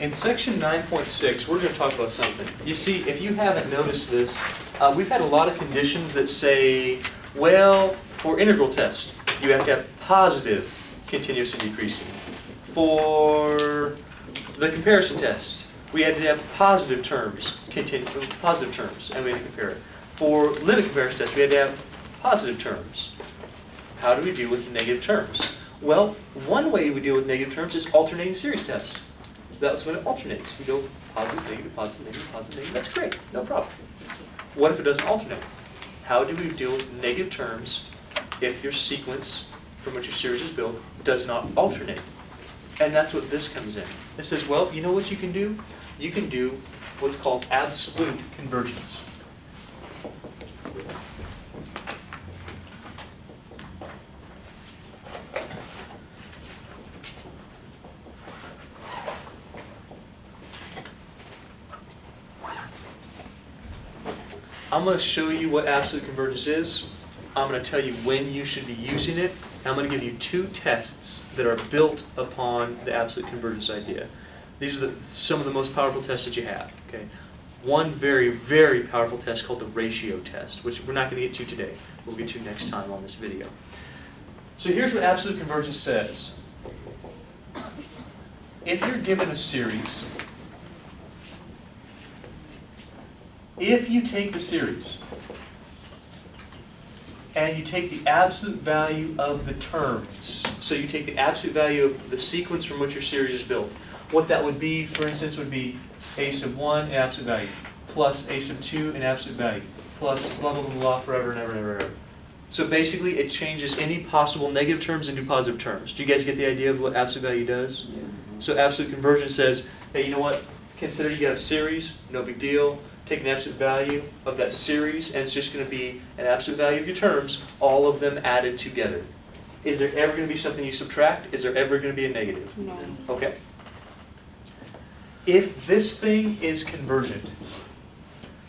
In section 9.6, we're going to talk about something. You see, if you haven't noticed this, we've had a lot of conditions that say, well, for integral test, you have to have positive continuously decreasing. For the comparison test, we had to have positive terms, and we had to compare it. For limit comparison test, we had to have positive terms. How do we deal with negative terms? Well, one way we deal with negative terms is alternating series test. That's when it alternates. We go positive, negative, positive, negative, positive, negative. That's great, no problem. What if it doesn't alternate? How do we deal with negative terms if your sequence from which your series is built does not alternate? And that's what this comes in. It says, well, you know what you can do? You can do what's called absolute convergence. I'm going to show you what absolute convergence is. I'm going to tell you when you should be using it. And I'm going to give you two tests that are built upon the absolute convergence idea. These are some of the most powerful tests that you have. Okay? One very, very powerful test called the ratio test, which we're not going to get to today. We'll get to next time on this video. So here's what absolute convergence says. If you're given a series, if you take the series and you take the absolute value of the terms, so you take the absolute value of the sequence from which your series is built, what that would be, for instance, would be a sub 1 in absolute value, plus a sub 2 in absolute value, plus blah, blah, blah, blah, forever and ever and ever and ever. So basically, it changes any possible negative terms into positive terms. Do you guys get the idea of what absolute value does? Yeah. So absolute convergence says, hey, you know what? Consider you got a series, no big deal. Take an absolute value of that series, and it's just going to be an absolute value of your terms, all of them added together. Is there ever going to be something you subtract? Is there ever going to be a negative? No. Okay. If this thing is convergent,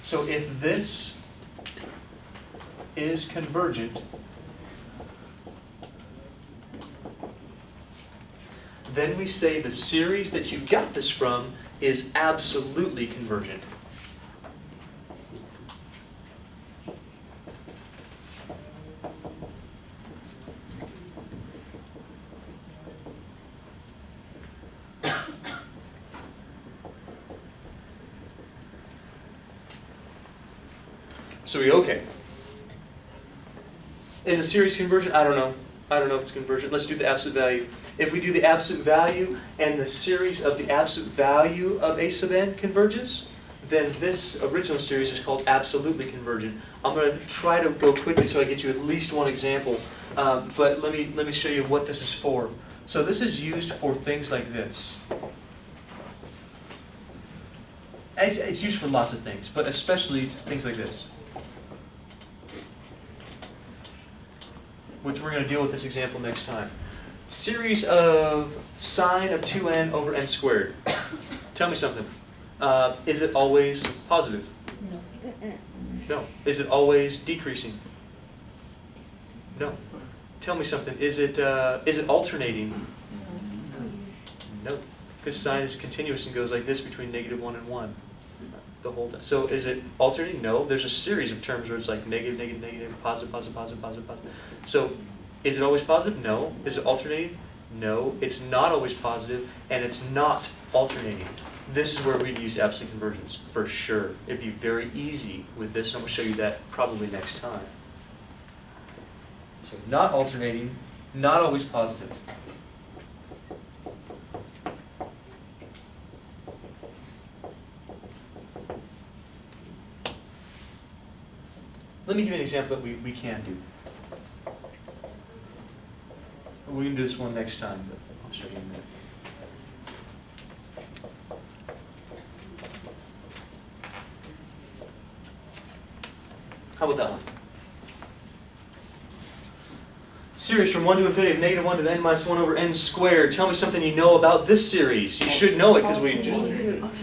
so if this is convergent, then we say the series that you got this from is absolutely convergent. So okay. Is a series convergent? I don't know. I don't know if it's convergent. Let's do the absolute value. If we do the absolute value and the series of the absolute value of a sub n converges, then this original series is called absolutely convergent. I'm going to try to go quickly so I get you at least one example. But let me show you what this is for. So this is used for things like this. It's used for lots of things, but especially things like this, which we're going to deal with this example next time. Series of sine of 2n over n squared. Tell me something. Is it always positive? No. No. Is it always decreasing? No. Tell me something. Is it alternating? No. Because sine is continuous and goes like this between -1 and 1 the whole time. So is it alternating? No. There's a series of terms where it's like negative, negative, negative, positive, positive, positive, positive, positive. So is it always positive? No. Is it alternating? No. It's not always positive, and it's not alternating. This is where we'd use absolute convergence, for sure. It'd be very easy with this, and I'm going to show you that probably next time. So not alternating, not always positive. Let me give you an example that we can do. We can do this one next time, but I'll show you in a minute. How about that one? Series from 1 to infinity of -1 to the n minus 1 over n squared. Tell me something you know about this series. You should know it because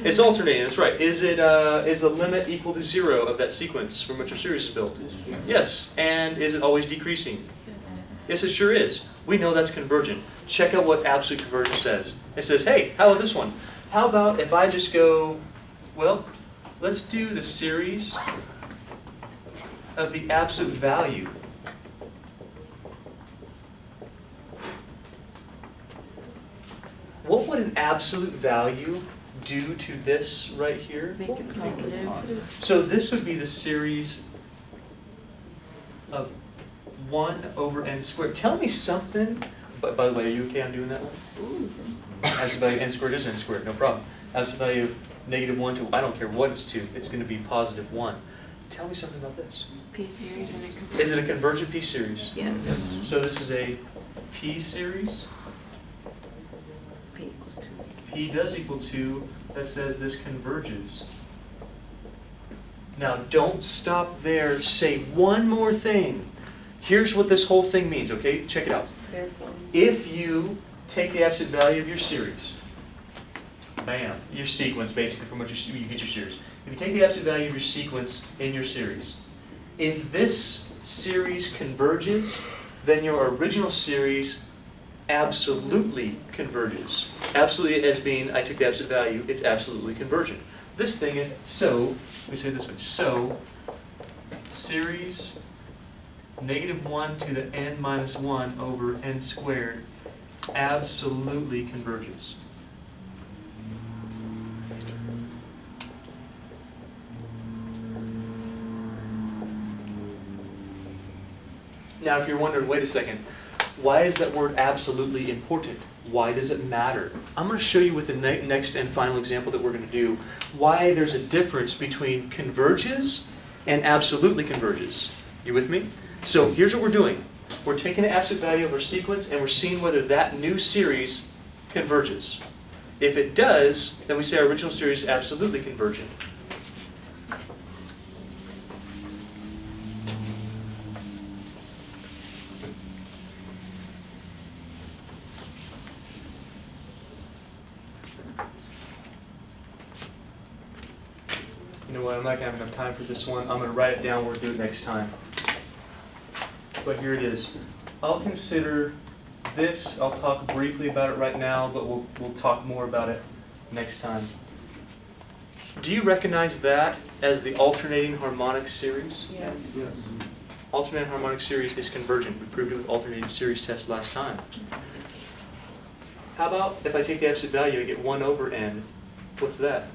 it's alternating. That's right. Is the limit equal to 0 of that sequence from which your series is built? Yes. And is it always decreasing? Yes. Yes, it sure is. We know that's convergent. Check out what absolute convergence says. It says, hey, how about this one? How about if I just go, well, let's do the series of the absolute value. What would an absolute value do to this right here? Make it positive. So this would be the series of 1 over n squared. Tell me something, but by the way, are you okay on doing that one? Absolute value of n squared is n squared, no problem. Absolute value of -1 to, I don't care what it's to, it's going to be +1. Tell me something about this. P series and a convergent. Is it a convergent P series? Yes. So this is a P series. P equals 2. P does equal 2. That says this converges. Now don't stop there. Say one more thing. Here's what this whole thing means, okay? Check it out. Therefore. If you take the absolute value of your series, bam, your sequence basically from what you get your series. If you take the absolute value of your sequence in your series, if this series converges, then your original series absolutely converges. Absolutely as being, I took the absolute value, it's absolutely convergent. This thing is, so, let me say it this way, so, series -1 to the n minus 1 over n squared absolutely converges. Now if you're wondering, wait a second, why is that word absolutely important? Why does it matter? I'm going to show you with the next and final example that we're going to do why there's a difference between converges and absolutely converges. You with me? So here's what we're doing. We're taking the absolute value of our sequence and we're seeing whether that new series converges. If it does, then we say our original series is absolutely convergent. You know what, I'm not going to have enough time for this one. I'm going to write it down, we'll do it next time. But here it is. I'll consider this, I'll talk briefly about it right now, but we'll talk more about it next time. Do you recognize that as the alternating harmonic series? Yes. Yes. Alternating harmonic series is convergent. We proved it with alternating series test last time. How about if I take the absolute value and get 1 over n? What's that?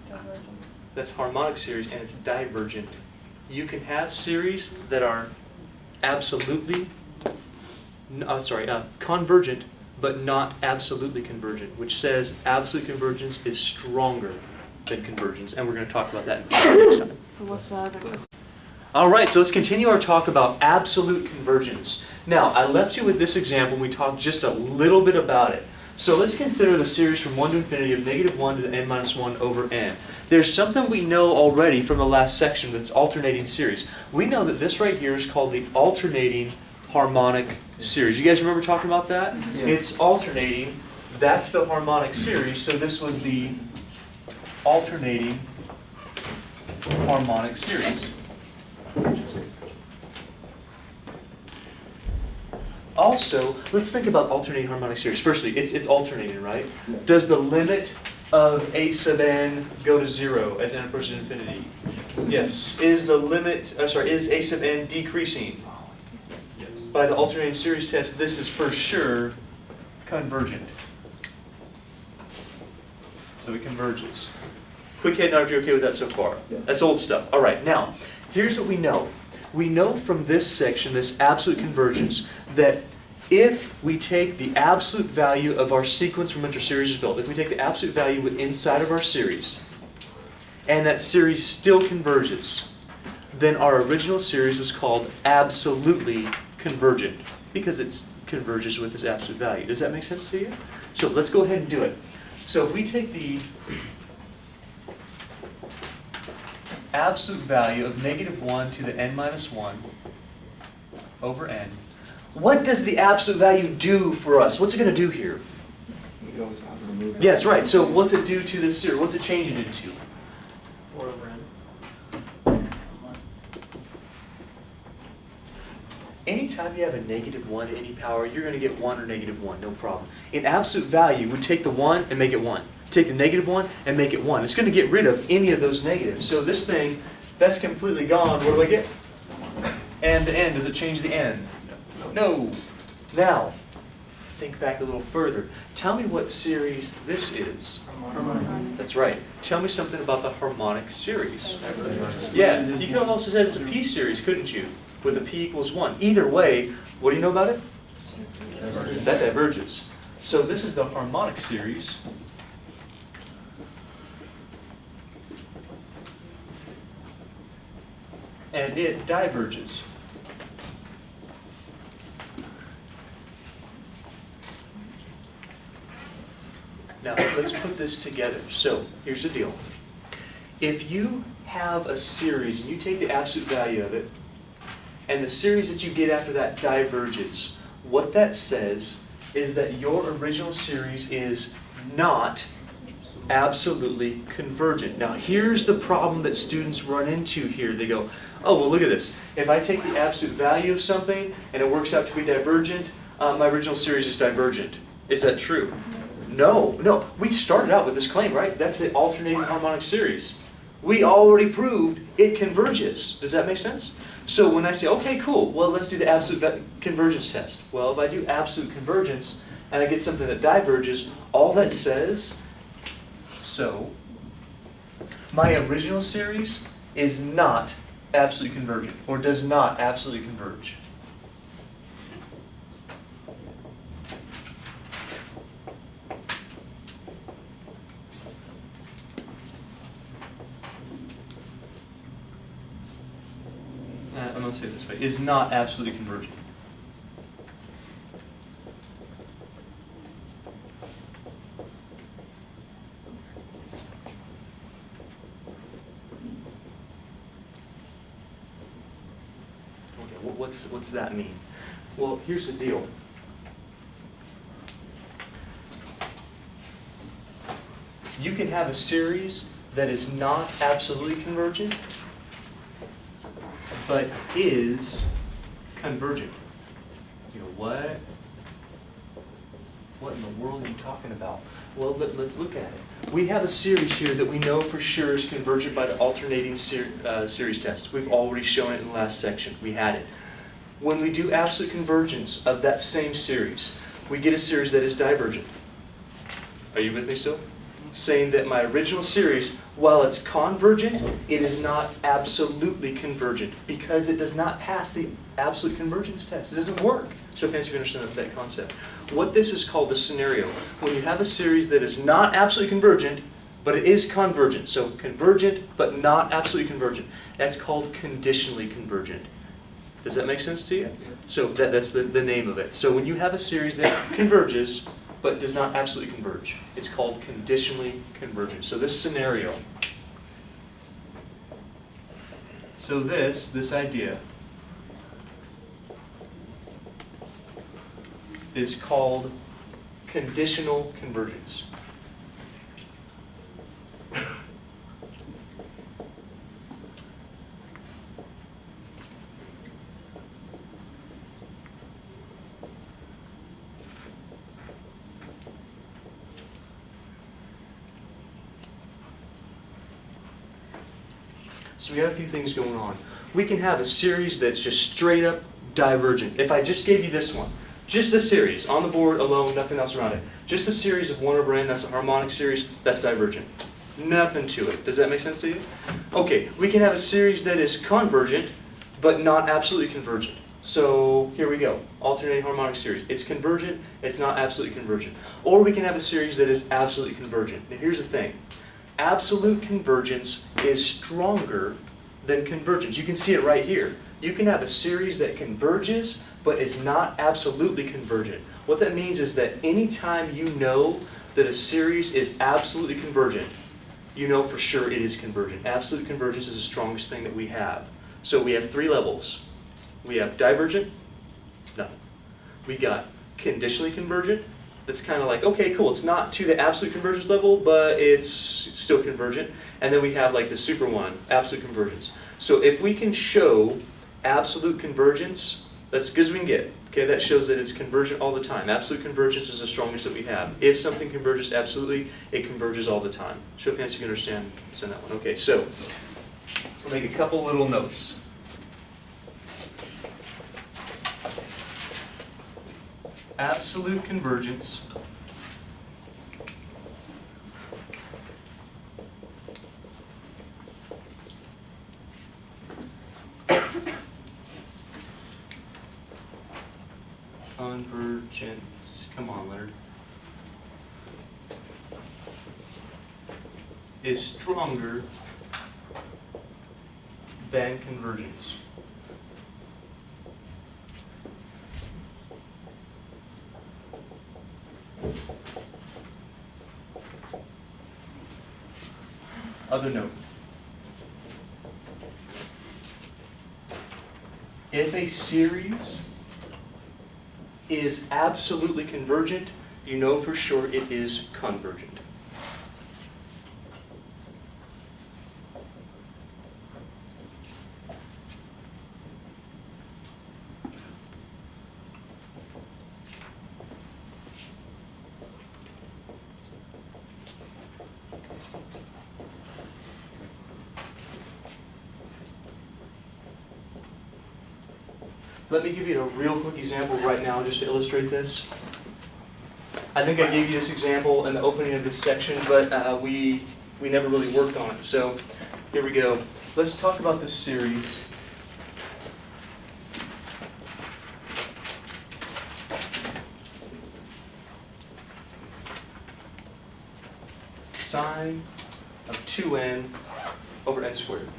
That's harmonic series and it's divergent. You can have series that are absolutely, convergent, but not absolutely convergent, which says absolute convergence is stronger than convergence, and we're going to talk about that next time. So what's the other question? All right, so let's continue our talk about absolute convergence. Now, I left you with this example. We talked just a little bit about it. So let's consider the series from 1 to infinity of -1 to the n minus 1 over n. There's something we know already from the last section that's alternating series. We know that this right here is called the alternating harmonic series. You guys remember talking about that? Yeah. It's alternating. That's the harmonic series. So this was the alternating harmonic series. Also, let's think about alternating harmonic series. Firstly, it's alternating, right? Does the limit of a sub n go to 0 as n approaches infinity? Yes. Is the limit, is a sub n decreasing? Yes. By the alternating series test, this is for sure convergent. So it converges. Quick head nod if you're okay with that so far. Yeah. That's old stuff. All right, now, here's what we know. We know from this section, this absolute convergence, that if we take the absolute value of our sequence from which our series is built, if we take the absolute value inside of our series, and that series still converges, then our original series was called absolutely convergent, because it converges with its absolute value. Does that make sense to you? So let's go ahead and do it. So if we take the absolute value of -1 to the n minus 1 over n, what does the absolute value do for us? What's it going to do here? You could always have to remove it. Yeah, that's right. So what's it do to this series? What's it change it into? 4 over n. Anytime you have a -1 to any power, you're going to get 1 or -1, no problem. In absolute value, we take the 1 and make it 1. take the negative one and make it 1. It's going to get rid of any of those negatives. So this thing, that's completely gone. What do I get? And the n, does it change the n? No. Now, think back a little further. Tell me what series this is. That's right. Tell me something about the harmonic series. Yeah, you could have also said it's a p series, couldn't you? With a p equals 1. Either way, what do you know about it? That diverges. So this is the harmonic series. And it diverges. Now, let's put this together. So, here's the deal. If you have a series and you take the absolute value of it, and the series that you get after that diverges, what that says is that your original series is not absolutely convergent. Now, here's the problem that students run into here. They go, oh, well, look at this. If I take the absolute value of something and it works out to be divergent, my original series is divergent. Is that true? No. We started out with this claim, right? That's the alternating harmonic series. We already proved it converges. Does that make sense? So when I say, okay, cool, well, let's do the absolute convergence test. Well, if I do absolute convergence and I get something that diverges, all that says, so my original series is not absolutely convergent, or does not absolutely converge. I'm going to say it this way, is not absolutely convergent. Okay, what's that mean? Well, here's the deal. You can have a series that is not absolutely convergent, but is convergent. You go, what? What in the world are you talking about? Well, let's look at it. We have a series here that we know for sure is convergent by the alternating series test. We've already shown it in the last section. We had it. When we do absolute convergence of that same series, we get a series that is divergent. Are you with me still? Saying that my original series, while it's convergent, it is not absolutely convergent because it does not pass the absolute convergence test. It doesn't work. So fancy if you understand that concept. What this is called the scenario. When you have a series that is not absolutely convergent, but it is convergent. So convergent, but not absolutely convergent. That's called conditionally convergent. Does that make sense to you? So that's the name of it. So when you have a series that converges, but does not absolutely converge, it's called conditionally convergent. So this scenario. So this idea is called conditional convergence. So we have a few things going on. We can have a series that's just straight up divergent. If I just gave you this one, just the series, on the board alone, nothing else around it. Just the series of 1 over n, that's a harmonic series, that's divergent. Nothing to it. Does that make sense to you? Okay, we can have a series that is convergent, but not absolutely convergent. So here we go, alternating harmonic series. It's convergent, it's not absolutely convergent. Or we can have a series that is absolutely convergent. Now here's the thing. Absolute convergence is stronger than convergence. You can see it right here. You can have a series that converges, but is not absolutely convergent. What that means is that anytime you know that a series is absolutely convergent, you know for sure it is convergent. Absolute convergence is the strongest thing that we have. So we have 3 levels. We have divergent, no. We got conditionally convergent. That's kind of like, okay, cool, it's not to the absolute convergence level, but it's still convergent. And then we have like the super one, absolute convergence. So if we can show absolute convergence That's as good as we can get. Okay, that shows that it's convergent all the time. Absolute convergence is the strongest that we have. If something converges absolutely, it converges all the time. Show of hands if you understand that one. Okay, so we'll make a couple little notes. Absolute convergence convergence, come on Leonard, is stronger than convergence. Other note. If a series is absolutely convergent, you know for sure it is convergent. Let me give you a real quick example right now just to illustrate this. I think I gave you this example in the opening of this section, but we never really worked on it. So here we go. Let's talk about this series. Sine of 2n over n squared.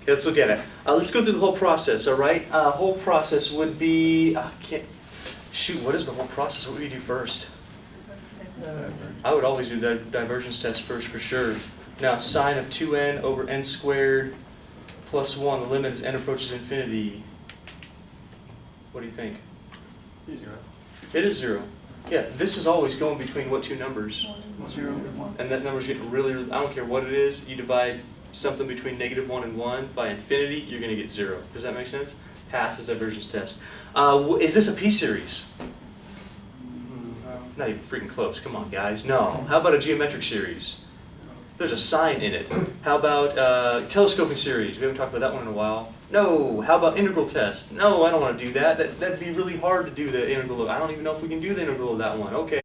Okay, let's look at it. Let's go through the whole process, all right? Whole process would be, what is the whole process? What would you do first? I would always do the divergence test first for sure. Now, sine of 2n over n squared plus 1, the limit as n approaches infinity. What do you think? 0. It is 0. Yeah, this is always going between what two numbers? 0 and 1. And that number's getting really, I don't care what it is, you divide something between -1 and 1 by infinity, you're going to get 0. Does that make sense? Passes divergence test. Is this a p-series? Not even freaking close. Come on, guys. No. How about a geometric series? There's a sine in it. How about telescoping series? We haven't talked about that one in a while. No. How about integral test? No, I don't want to do that. That'd be really hard to do the integral of. I don't even know if we can do the integral of that one. Okay.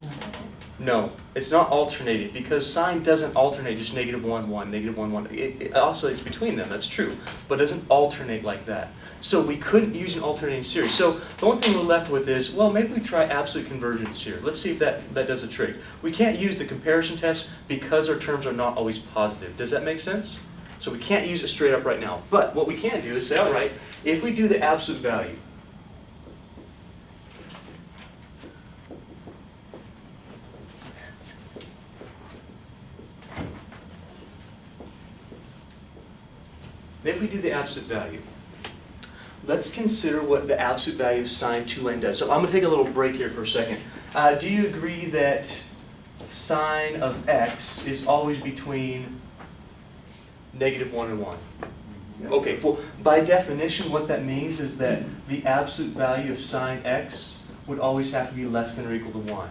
No, it's not alternated because sine doesn't alternate just -1, 1, -1, 1. It oscillates between them, that's true, but it doesn't alternate like that. So we couldn't use an alternating series. So the only thing we're left with is, well, maybe we try absolute convergence here. Let's see if that does a trick. We can't use the comparison test because our terms are not always positive. Does that make sense? So we can't use it straight up right now. But what we can do is say, all right, if we do the absolute value, if we do the absolute value, let's consider what the absolute value of sine 2n does. So I'm going to take a little break here for a second. Do you agree that sine of x is always between -1 and 1? Okay, well, by definition, what that means is that the absolute value of sine x would always have to be less than or equal to 1.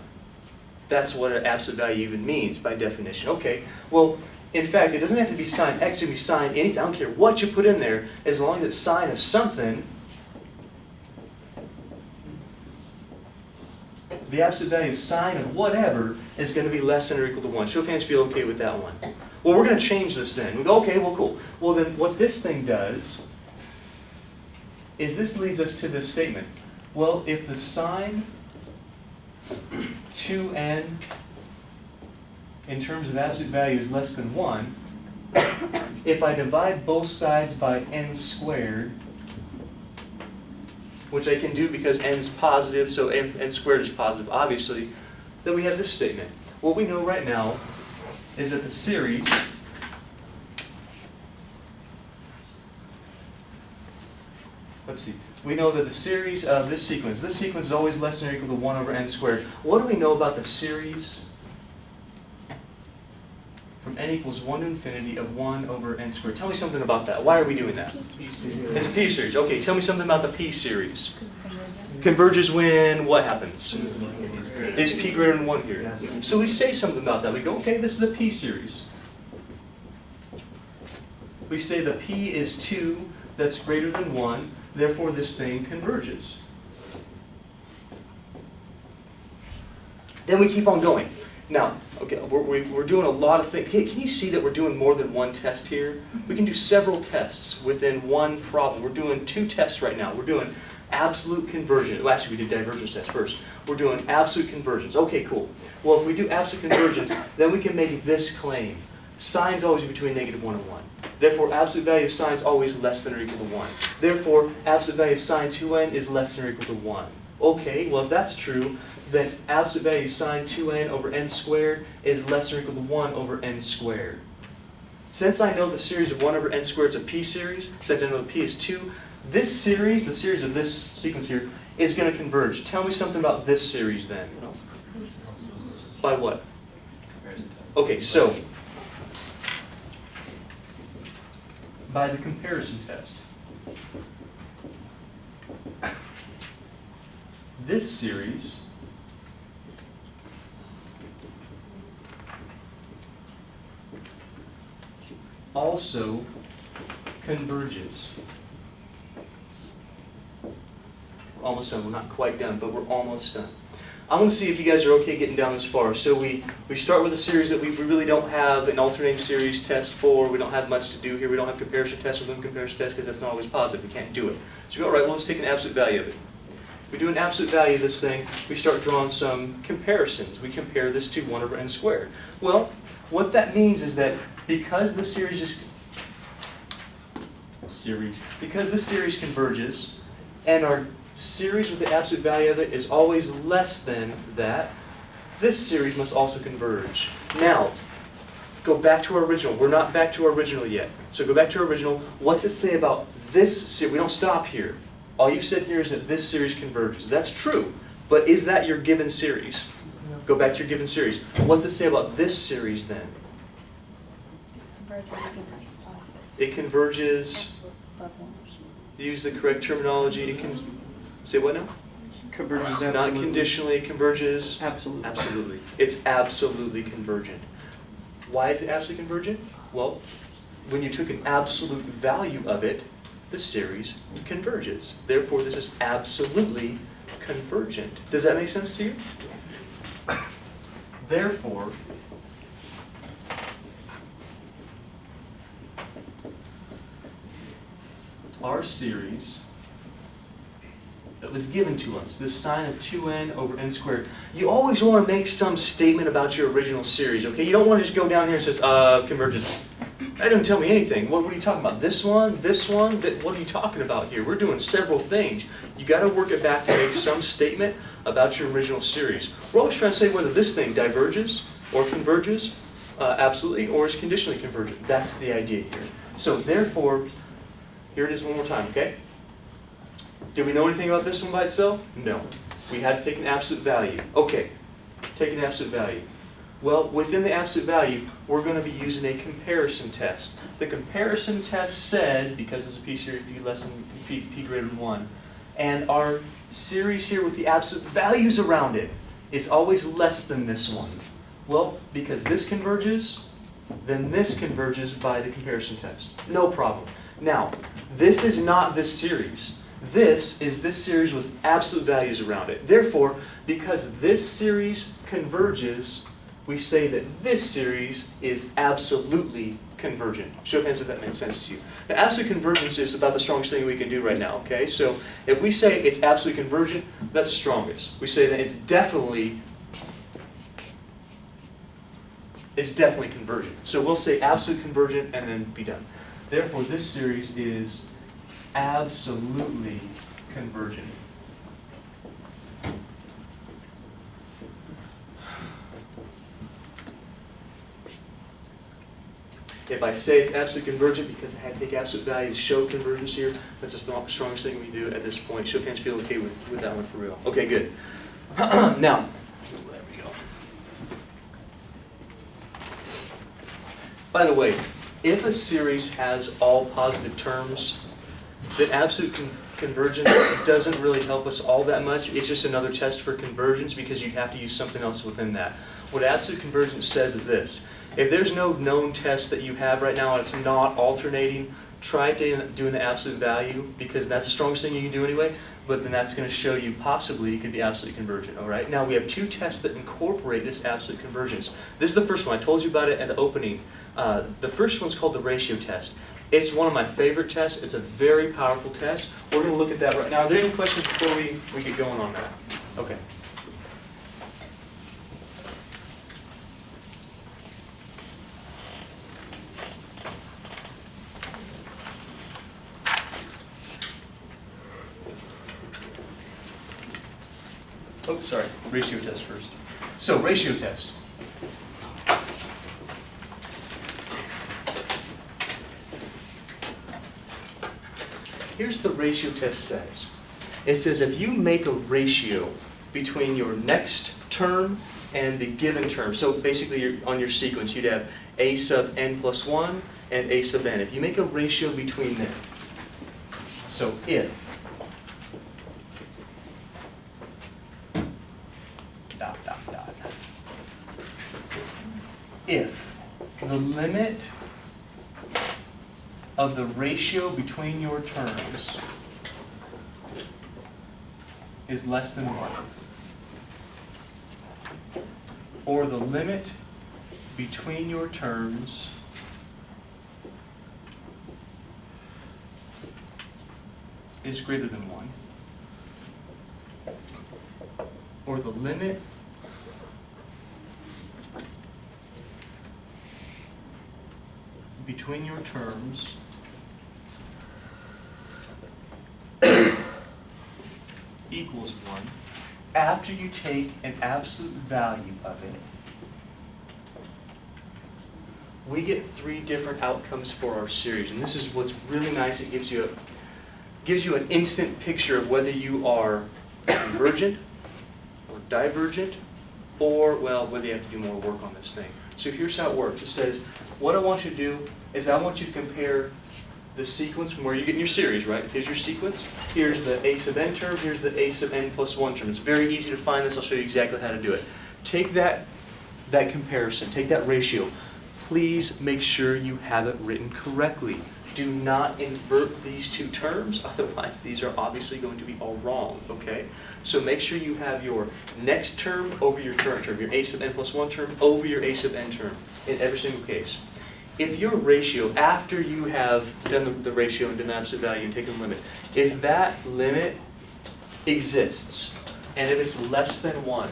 That's what an absolute value even means by definition. Okay, well, in fact, it doesn't have to be sine x, it can be sine anything. I don't care what you put in there, as long as it's sine of something. The absolute value of sine of whatever is going to be less than or equal to 1. Show of hands feel okay with that one. Well, we're going to change this then. We go, okay, well, cool. Well, then what this thing does is this leads us to this statement. Well, if the sine 2n in terms of absolute value is less than 1, if I divide both sides by n squared, which I can do because n's positive, so n squared is positive, obviously, then we have this statement. What we know right now is that the series we know that the series of this sequence is always less than or equal to 1 over n squared. What do we know about the series from from n equals 1 to infinity of 1 over n squared. Tell me something about that. Why are we doing that? It's a p-series. Okay, tell me something about the p-series. Converges when what happens? Is p greater than 1 here? So we say something about that. We go, okay, this is a p-series. We say the p is 2 that's greater than 1, therefore this thing converges. Then we keep on going. Now, okay, we're doing a lot of things. Hey, can you see that we're doing more than one test here? We can do several tests within one problem. We're doing 2 tests right now. We're doing absolute convergence. Well, actually, we did divergence test first. We're doing absolute convergence. Okay, cool. Well, if we do absolute convergence, then we can make this claim. Sine's always between -1 and 1. Therefore, absolute value of sine is always less than or equal to 1. Therefore, absolute value of sine 2n is less than or equal to 1. Okay, well, if that's true, then absolute value of sine 2n over n squared is less than or equal to 1 over n squared. Since I know the series of 1 over n squared is a p-series, since I know the p is 2, this series, the series of this sequence here, is going to converge. Tell me something about this series then. By what? Okay, so by the comparison test. This series also converges. We're almost done. We're not quite done, but we're almost done. I want to see if you guys are okay getting down this far. So we start with a series that we really don't have an alternating series test for. We don't have much to do here. We don't have comparison tests or limit comparison tests because that's not always positive. We can't do it. So we go, all right, well, let's take an absolute value of it. We do an absolute value of this thing. We start drawing some comparisons. We compare this to 1 over n squared. Well, what that means is that because the series converges, and our series with the absolute value of it is always less than that, this series must also converge. Now, go back to our original. We're not back to our original yet. So go back to our original. What's it say about this series? We don't stop here. All you've said here is that this series converges. That's true, but is that your given series? Go back to your given series. What's it say about this series then? It converges. Use the correct terminology. It can say what now? Converges Not absolutely. conditionally. It converges. Absolutely. Absolutely. It's absolutely convergent. Why is it absolutely convergent? Well, when you took an absolute value of it, the series converges. Therefore, this is absolutely convergent. Does that make sense to you? Therefore, our series that was given to us, this sine of 2n over n squared, you always want to make some statement about your original series, okay? You don't want to just go down here and say, convergent. That doesn't tell me anything. What are you talking about? This one? This one? What are you talking about here? We're doing several things. You got to work it back to make some statement about your original series. We're always trying to say whether this thing diverges or converges absolutely or is conditionally convergent. That's the idea here. So therefore, here it is one more time, okay? Did we know anything about this one by itself? No. We had to take an absolute value. Okay, take an absolute value. Well, within the absolute value, we're going to be using a comparison test. The comparison test said, because it's a p-series, p less than p greater than 1, and our series here with the absolute values around it is always less than this one. Well, because this converges, then this converges by the comparison test. No problem. Now, this is not this series. This is this series with absolute values around it. Therefore, because this series converges, we say that this series is absolutely convergent. Show of hands if that makes sense to you. Now, absolute convergence is about the strongest thing we can do right now, okay? So if we say it's absolutely convergent, that's the strongest. We say that it's definitely convergent. So we'll say absolute convergent and then be done. Therefore, this series is absolutely convergent. If I say it's absolutely convergent because I had to take absolute value to show convergence here, that's the strongest thing we do at this point. Show of hands feel okay with that one for real. Okay, good. Now, there we go. By the way, if a series has all positive terms, then absolute convergence doesn't really help us all that much. It's just another test for convergence because you'd have to use something else within that. What absolute convergence says is this. If there's no known test that you have right now and it's not alternating, try doing the absolute value because that's the strongest thing you can do anyway, but then that's going to show you possibly you could be absolutely convergent, all right? Now we have two tests that incorporate this absolute convergence. This is the first one. I told you about it at the opening. The first one's called the ratio test. It's one of my favorite tests. It's a very powerful test. We're going to look at that right now. Are there any questions before we get going on that? Okay. Oh, sorry, ratio test first. So, ratio test. Here's the ratio test says. It says if you make a ratio between your next term and the given term, so basically on your sequence you'd have a sub n plus 1 and a sub n. If you make a ratio between them, so if if the limit of the ratio between your terms is less than 1, or the limit between your terms is greater than 1, or the limit between your terms equals 1 after you take an absolute value of it. We get 3 different outcomes for our series, and this is what's really nice. It gives you an instant picture of whether you are convergent or divergent, or, well, whether you have to do more work on this thing. So here's how it works. It says, what I want you to do is I want you to compare the sequence from where you're getting your series, right? Here's your sequence. Here's the a sub n term. Here's the a sub n plus 1 term. It's very easy to find this. I'll show you exactly how to do it. Take that comparison. Take that ratio. Please make sure you have it written correctly. Do not invert these two terms, otherwise these are obviously going to be all wrong, okay? So make sure you have your next term over your current term, your a sub n plus 1 term over your a sub n term in every single case. If your ratio, after you have done the ratio and done the absolute value and taken the limit, if that limit exists, and if it's less than 1,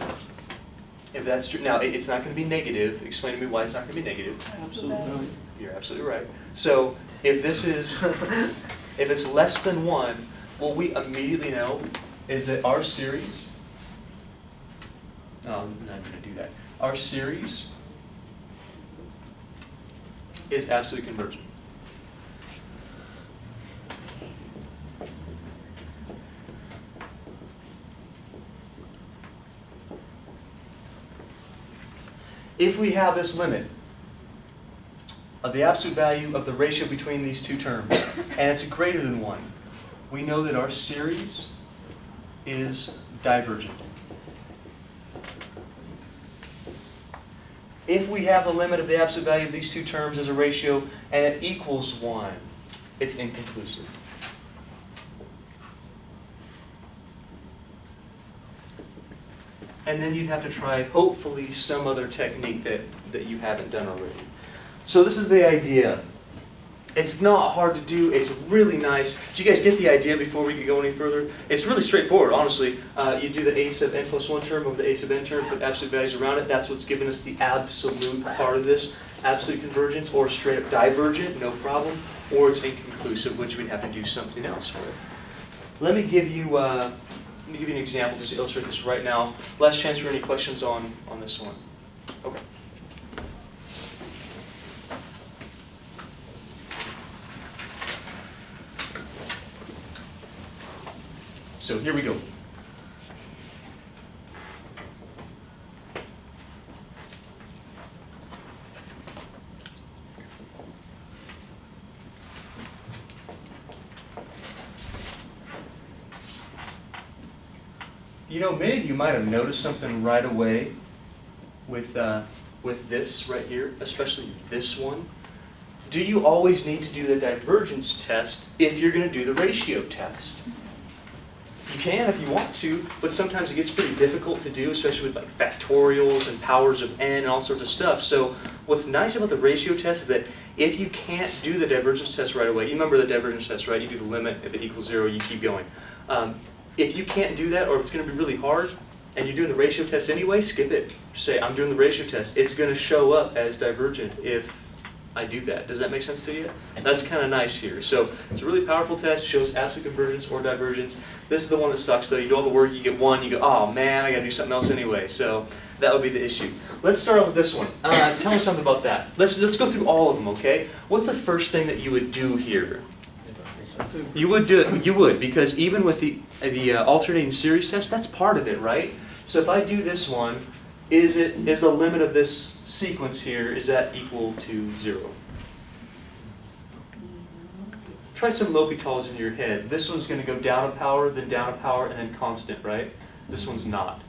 if that's true, now it's not going to be negative. Explain to me why it's not going to be negative. Absolutely. You're absolutely right. So if this is, if it's less than 1, what we immediately know is that our series, no, I'm not going to do that. Our series is absolutely convergent. If we have this limit of the absolute value of the ratio between these two terms, and it's greater than 1, we know that our series is divergent. If we have the limit of the absolute value of these two terms as a ratio, and it equals 1, it's inconclusive. And then you'd have to try, hopefully, some other technique that you haven't done already. So this is the idea. It's not hard to do. It's really nice. Did you guys get the idea before we could go any further? It's really straightforward, honestly. You do the a sub n plus 1 term over the a sub n term, put absolute values around it. That's what's given us the absolute part of this. Absolute convergence, or straight up divergent, no problem. Or it's inconclusive, which we'd have to do something else with. Let me give you an example just to illustrate this right now. Last chance for any questions on this one. Okay. So here we go. You know, many of you might have noticed something right away with this right here, especially this one. Do you always need to do the divergence test if you're going to do the ratio test? You can if you want to, but sometimes it gets pretty difficult to do, especially with like factorials and powers of n and all sorts of stuff. So what's nice about the ratio test is that if you can't do the divergence test right away, you remember the divergence test, right? You do the limit, if it equals 0, you keep going. If you can't do that, or if it's going to be really hard, and you're doing the ratio test anyway, skip it. Just say, I'm doing the ratio test. It's going to show up as divergent if I do that. Does that make sense to you? That's kind of nice here. So it's a really powerful test. Shows absolute convergence or divergence. This is the one that sucks though. You do all the work, you get 1, you go, oh man, I got to do something else anyway. So that would be the issue. Let's start off with this one. Tell me something about that. Let's go through all of them, okay? What's the first thing that you would do here? You would do it. You would, because even with the alternating series test, that's part of it, right? So if I do this one, is the limit of this sequence here, is that equal to 0? Try some L'Hopital's in your head. This one's going to go down a power, then down a power, and then constant, right? This one's not.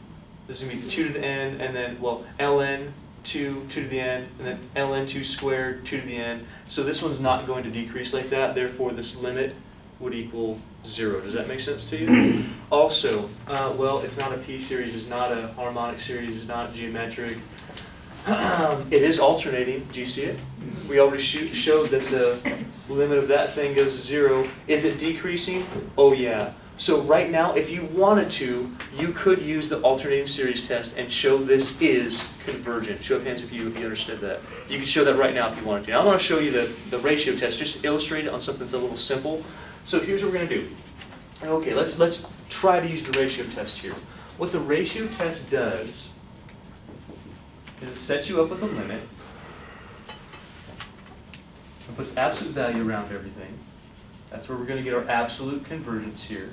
This is going to be 2 to the n, and then, well, ln 2 to the n, and then ln 2 squared 2 to the n. So this one's not going to decrease like that, therefore this limit would equal 0. Does that make sense to you? Also, well, it's not a p-series, it's not a harmonic series, it's not geometric. It is alternating. Do you see it? We already showed that the limit of that thing goes to 0. Is it decreasing? Oh yeah. So right now, if you wanted to, you could use the alternating series test and show this is convergent. Show of hands if you understood that. You could show that right now if you wanted to. Now, I'm going to show you the ratio test just to illustrate it on something that's a little simple. So here's what we're going to do. Okay, let's try to use the ratio test here. What the ratio test does is it sets you up with a limit. It puts absolute value around everything. That's where we're going to get our absolute convergence here.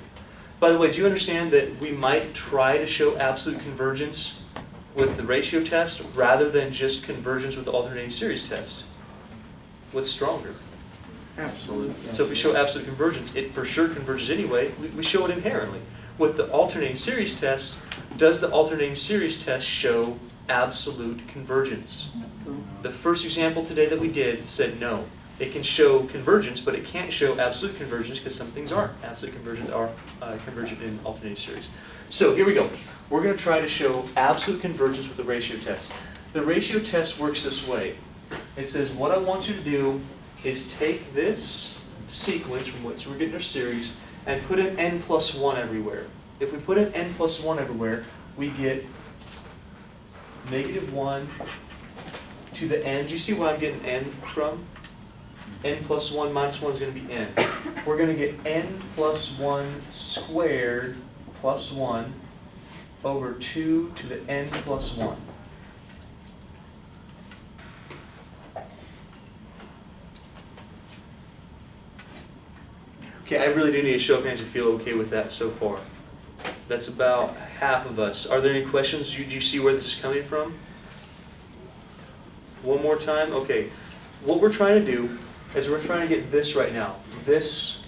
By the way, do you understand that we might try to show absolute convergence with the ratio test rather than just convergence with the alternating series test? What's stronger? Absolute. So if we show absolute convergence, it for sure converges anyway. We show it inherently. With the alternating series test, does the alternating series test show absolute convergence? The first example today that we did said no. It can show convergence, but it can't show absolute convergence because some things aren't. Absolute convergence are convergent in alternating series. So here we go. We're going to try to show absolute convergence with the ratio test. The ratio test works this way. It says what I want you to do is take this sequence from which we're getting our series and put an n plus 1 everywhere. If we put an n plus 1 everywhere, we get -1 to the n. Do you see where I'm getting n from? N plus 1 minus 1 is going to be n. We're going to get n plus 1 squared plus 1 over 2 to the n plus 1. Okay, I really do need a show of hands if you feel okay with that so far. That's about half of us. Are there any questions? Do you see where this is coming from? One more time? Okay. What we're trying to do is we're trying to get this right now. This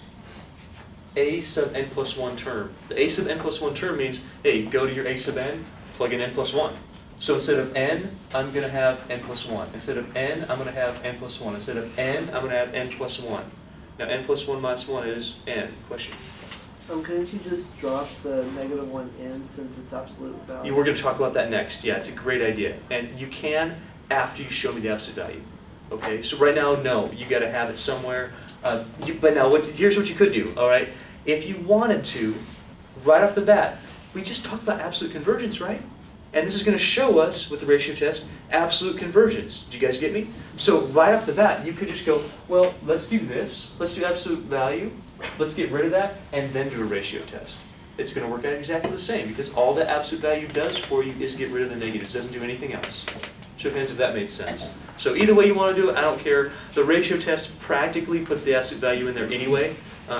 a sub n plus 1 term. The a sub n plus 1 term means, hey, go to your a sub n, plug in n plus 1. So instead of n, I'm going to have n plus 1. Instead of n, I'm going to have n plus 1. Instead of n, I'm going to have n plus 1. Now n plus 1 minus 1 is n. Question? Couldn't you just drop the -1 n since it's absolute value? We're going to talk about that next. Yeah, it's a great idea. And you can after you show me the absolute value. Okay, so right now, no. You got to have it somewhere. But now, here's what you could do, all right? If you wanted to, right off the bat, we just talked about absolute convergence, right? And this is going to show us, with the ratio test, absolute convergence. Do you guys get me? So right off the bat, you could just go, well, let's do this. Let's do absolute value. Let's get rid of that, and then do a ratio test. It's going to work out exactly the same, because all the absolute value does for you is get rid of the negatives. It doesn't do anything else. Show of hands if that made sense. So either way you want to do it, I don't care. The ratio test practically puts the absolute value in there anyway,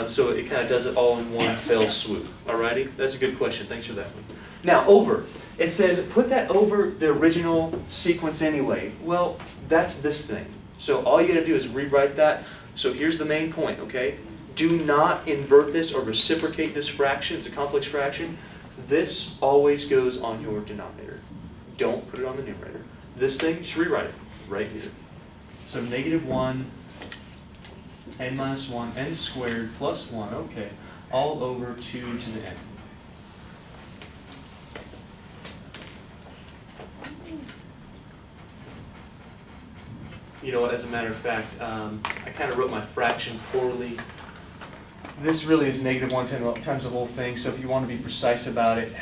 so it kind of does it all in one fell swoop. Alrighty? That's a good question. Thanks for that one. Now, over. It says, put that over the original sequence anyway. Well, that's this thing. So all you got to do is rewrite that. So here's the main point, okay? Do not invert this or reciprocate this fraction. It's a complex fraction. This always goes on your denominator. Don't put it on the numerator. This thing, just rewrite it right here. So -1, n minus 1, n squared plus 1, okay, all over 2 to the n. You know what, as a matter of fact, I kind of wrote my fraction poorly. This really is -1 times the whole thing, so if you want to be precise about it,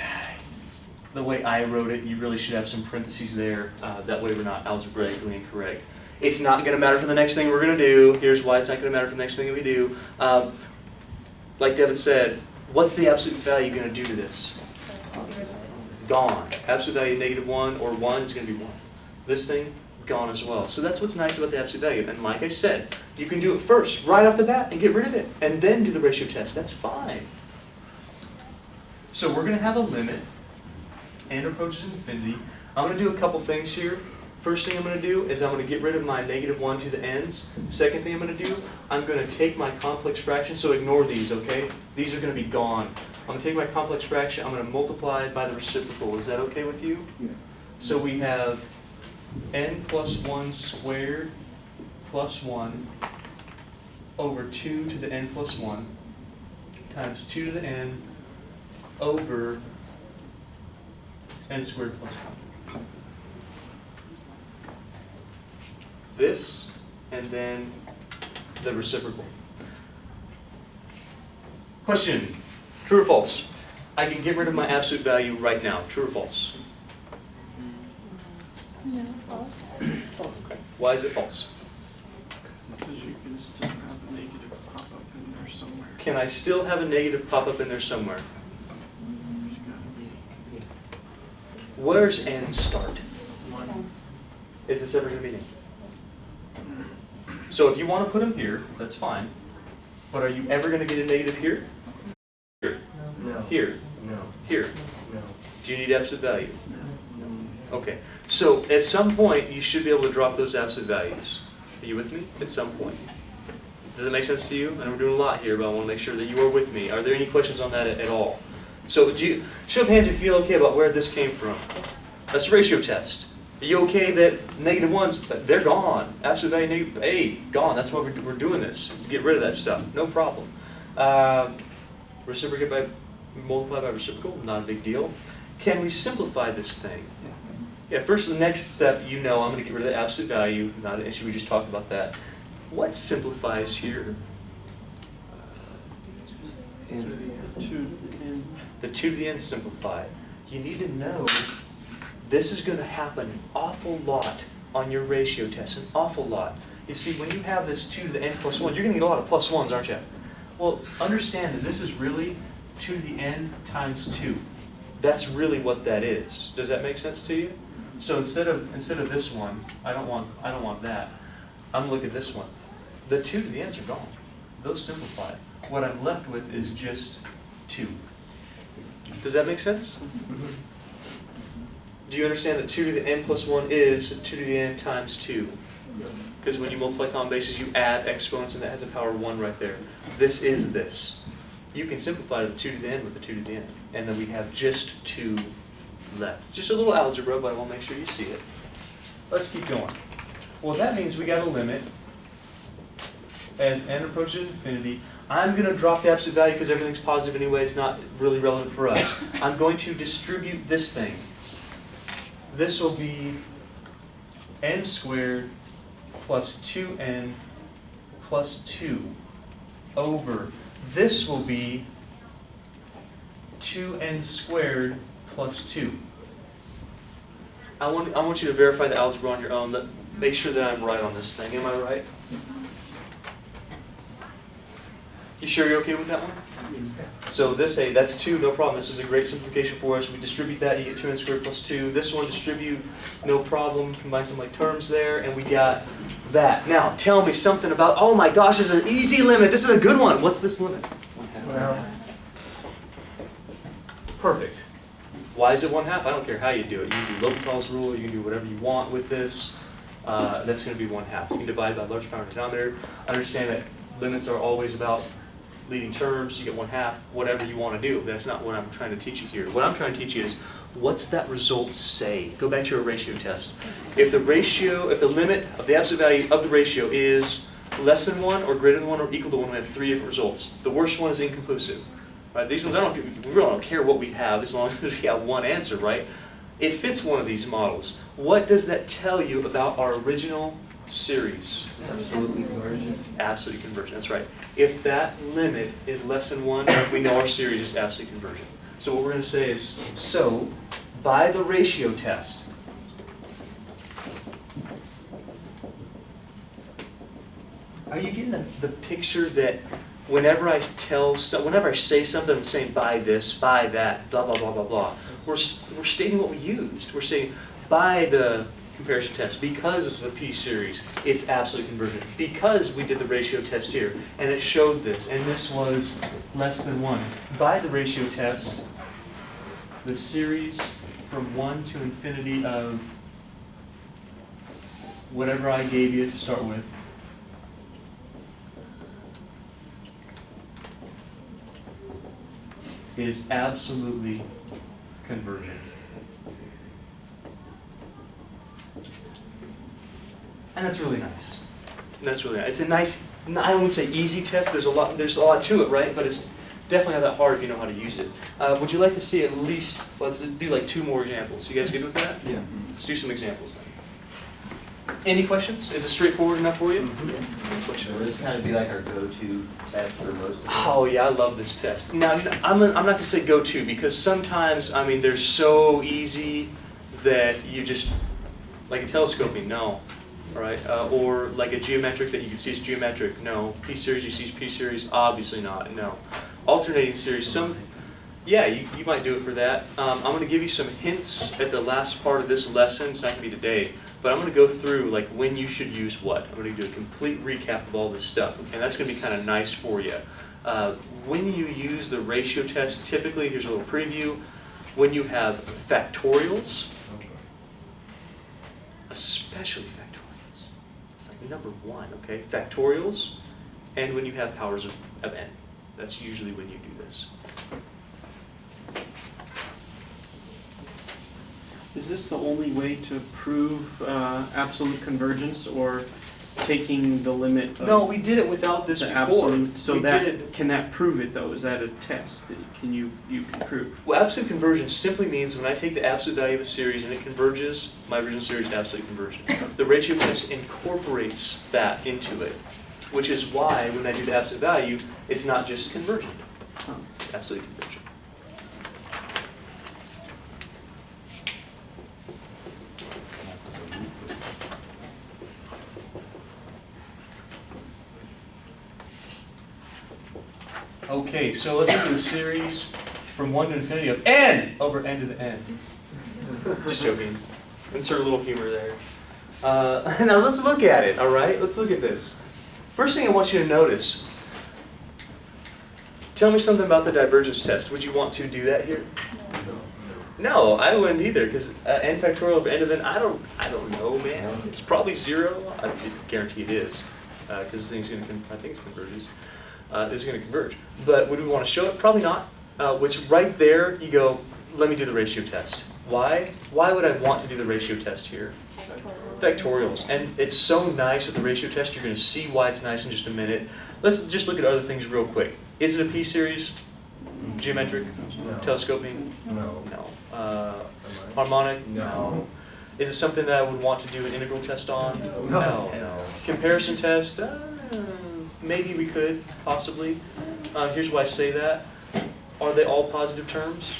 the way I wrote it, you really should have some parentheses there. That way we're not algebraically incorrect. It's not going to matter for the next thing we're going to do. Here's why it's not going to matter for the next thing that we do. Like Devin said, what's the absolute value going to do to this? Gone. Absolute value -1 or 1 is going to be 1. This thing, gone as well. So that's what's nice about the absolute value. And like I said, you can do it first, right off the bat, and get rid of it. And then do the ratio test. That's fine. So we're going to have a limit and approaches infinity. I'm going to do a couple things here. First thing I'm going to do is I'm going to get rid of my -1 to the n's. Second thing I'm going to do, I'm going to take my complex fraction, so ignore these, okay? These are going to be gone. I'm going to take my complex fraction, I'm going to multiply it by the reciprocal. Is that okay with you? Yeah. So we have n plus 1 squared plus 1 over 2 to the n plus 1 times 2 to the n over n squared plus 1. This, and then the reciprocal. Question, true or false? I can get rid of my absolute value right now, true or false? No, false. Okay. Why is it false? Because you can still have a negative pop up in there somewhere. Can I still have a negative pop up in there somewhere? There's gotta be. Where's n start? 1. Is this ever going to be n? So if you want to put them here, that's fine. But are you ever going to get a negative here? Here. No. Here. No. Here. No. Do you need absolute value? Okay. So at some point, you should be able to drop those absolute values. Are you with me? At some point. Does it make sense to you? I know we're doing a lot here, but I want to make sure that you are with me. Are there any questions on that at all? So do you, show of hands if you feel okay about where this came from. That's a ratio test. Are you okay that -1s, they're gone. Absolute value negative, hey, gone. That's why we're doing this, to get rid of that stuff. No problem. Reciprocate by, multiply by reciprocal, not a big deal. Can we simplify this thing? Yeah, first the next step, you know I'm going to get rid of the absolute value, not an issue, we just talked about that. What simplifies here? The 2 to the n simplified. You need to know this is going to happen an awful lot on your ratio test, an awful lot. You see, when you have this 2 to the n plus 1, you're going to get a lot of plus 1s, aren't you? Well, understand that this is really 2 to the n times 2. That's really what that is. Does that make sense to you? So instead of this one, I don't want that. I'm going to look at this one. The 2 to the n's are gone. Those simplify. What I'm left with is just 2. Does that make sense? Do you understand that 2 to the n plus 1 is 2 to the n times 2? Because when you multiply common bases, you add exponents, and that has a power of 1 right there. This is this. You can simplify the 2 to the n with the 2 to the n. And then we have just 2 left. Just a little algebra, but I want to make sure you see it. Let's keep going. Well, that means we got a limit as n approaches infinity. I'm going to drop the absolute value because everything's positive anyway. It's not really relevant for us. I'm going to distribute this thing. This will be n squared plus 2n plus 2 over. This will be 2n squared plus 2. I want you to verify the algebra on your own. Make sure that I'm right on this thing. Am I right? You sure you're okay with that one? So this, hey, that's 2, no problem. This is a great simplification for us. We distribute that, you get 2n squared plus 2. This one distribute, no problem. Combine some like terms there, and we got that. Now, tell me something about, oh my gosh, this is an easy limit. This is a good one. What's this limit? Perfect. Why is it 1/2? I don't care how you do it. You can do L'Hopital's rule, you can do whatever you want with this. That's going to be 1/2. You can divide by large power denominator. Understand that limits are always about leading terms, you get 1/2, whatever you want to do. That's not what I'm trying to teach you here. What I'm trying to teach you is, what's that result say? Go back to your ratio test. If the limit of the absolute value of the ratio is less than 1 or greater than 1 or equal to 1, we have 3 different results. The worst one is inconclusive. Right? These ones, we really don't care what we have as long as we have one answer, right? It fits one of these models. What does that tell you about our original series? It's absolutely convergent. It's absolutely convergent, that's right. If that limit is less than 1, we know our series is absolutely convergent. So what we're going to say is, so by the ratio test, are you getting the picture that whenever I say something, I'm saying by this, by that, blah, blah, blah, blah, blah. We're stating what we used. We're saying by the comparison test, because this is a p-series, it's absolutely convergent. Because we did the ratio test here, and it showed this, and this was less than 1. By the ratio test, the series from 1 to infinity of whatever I gave you to start with, is absolutely convergent. And that's really nice. That's really nice. It's a nice, I wouldn't say easy test. There's a lot to it, right? But it's definitely not that hard if you know how to use it. Would you like to see at least, let's do like 2 more examples. You guys good with that? Yeah. Let's do some examples then. Any questions? Is it straightforward enough for you? Will this kind of be like our go-to test for most of them? Oh yeah, I love this test. Now, I'm not going to say go-to because sometimes, I mean, they're so easy that you just, like a telescoping, no. All right, or like a geometric that you can see is geometric, no. P-series, you see is P-series, obviously not, no. Alternating series, yeah, you might do it for that. I'm going to give you some hints at the last part of this lesson. It's not going to be today, but I'm going to go through like when you should use what. I'm going to do a complete recap of all this stuff, and that's going to be kind of nice for you. When you use the ratio test, typically, here's a little preview, when you have factorials, especially factorials, it's like number 1, okay? Factorials, and when you have powers of n. That's usually when you do this. Is this the only way to prove absolute convergence, or taking the limit of No, we did it without this the before. absolute? So We did. can that prove it though? Is that a test that you can prove? Well, absolute convergence simply means when I take the absolute value of a series and it converges, my original series is absolutely convergent. The ratio test incorporates that into it, which is why when I do the absolute value, it's not just convergent. It's absolutely convergent. Okay, so let's look at the series from 1 to infinity of n over n to the n. Just joking. Insert a little humor there. Now let's look at it, all right? Let's look at this. First thing I want you to notice, tell me something about the divergence test. Would you want to do that here? No, I wouldn't either, because n factorial over n to the n, I don't know, man. It's probably 0. I guarantee it is, because this thing's going to, I think it converges. This is going to converge. But would we want to show it? Probably not. Which right there, you go, let me do the ratio test. Why? Why would I want to do the ratio test here? Factorials. And it's so nice with the ratio test, you're going to see why it's nice in just a minute. Let's just look at other things real quick. Is it a p-series? Geometric? No. Telescoping? No. No. Harmonic? No. Is it something that I would want to do an integral test on? No. Comparison test? Maybe we could, possibly. Here's why I say that. Are they all positive terms?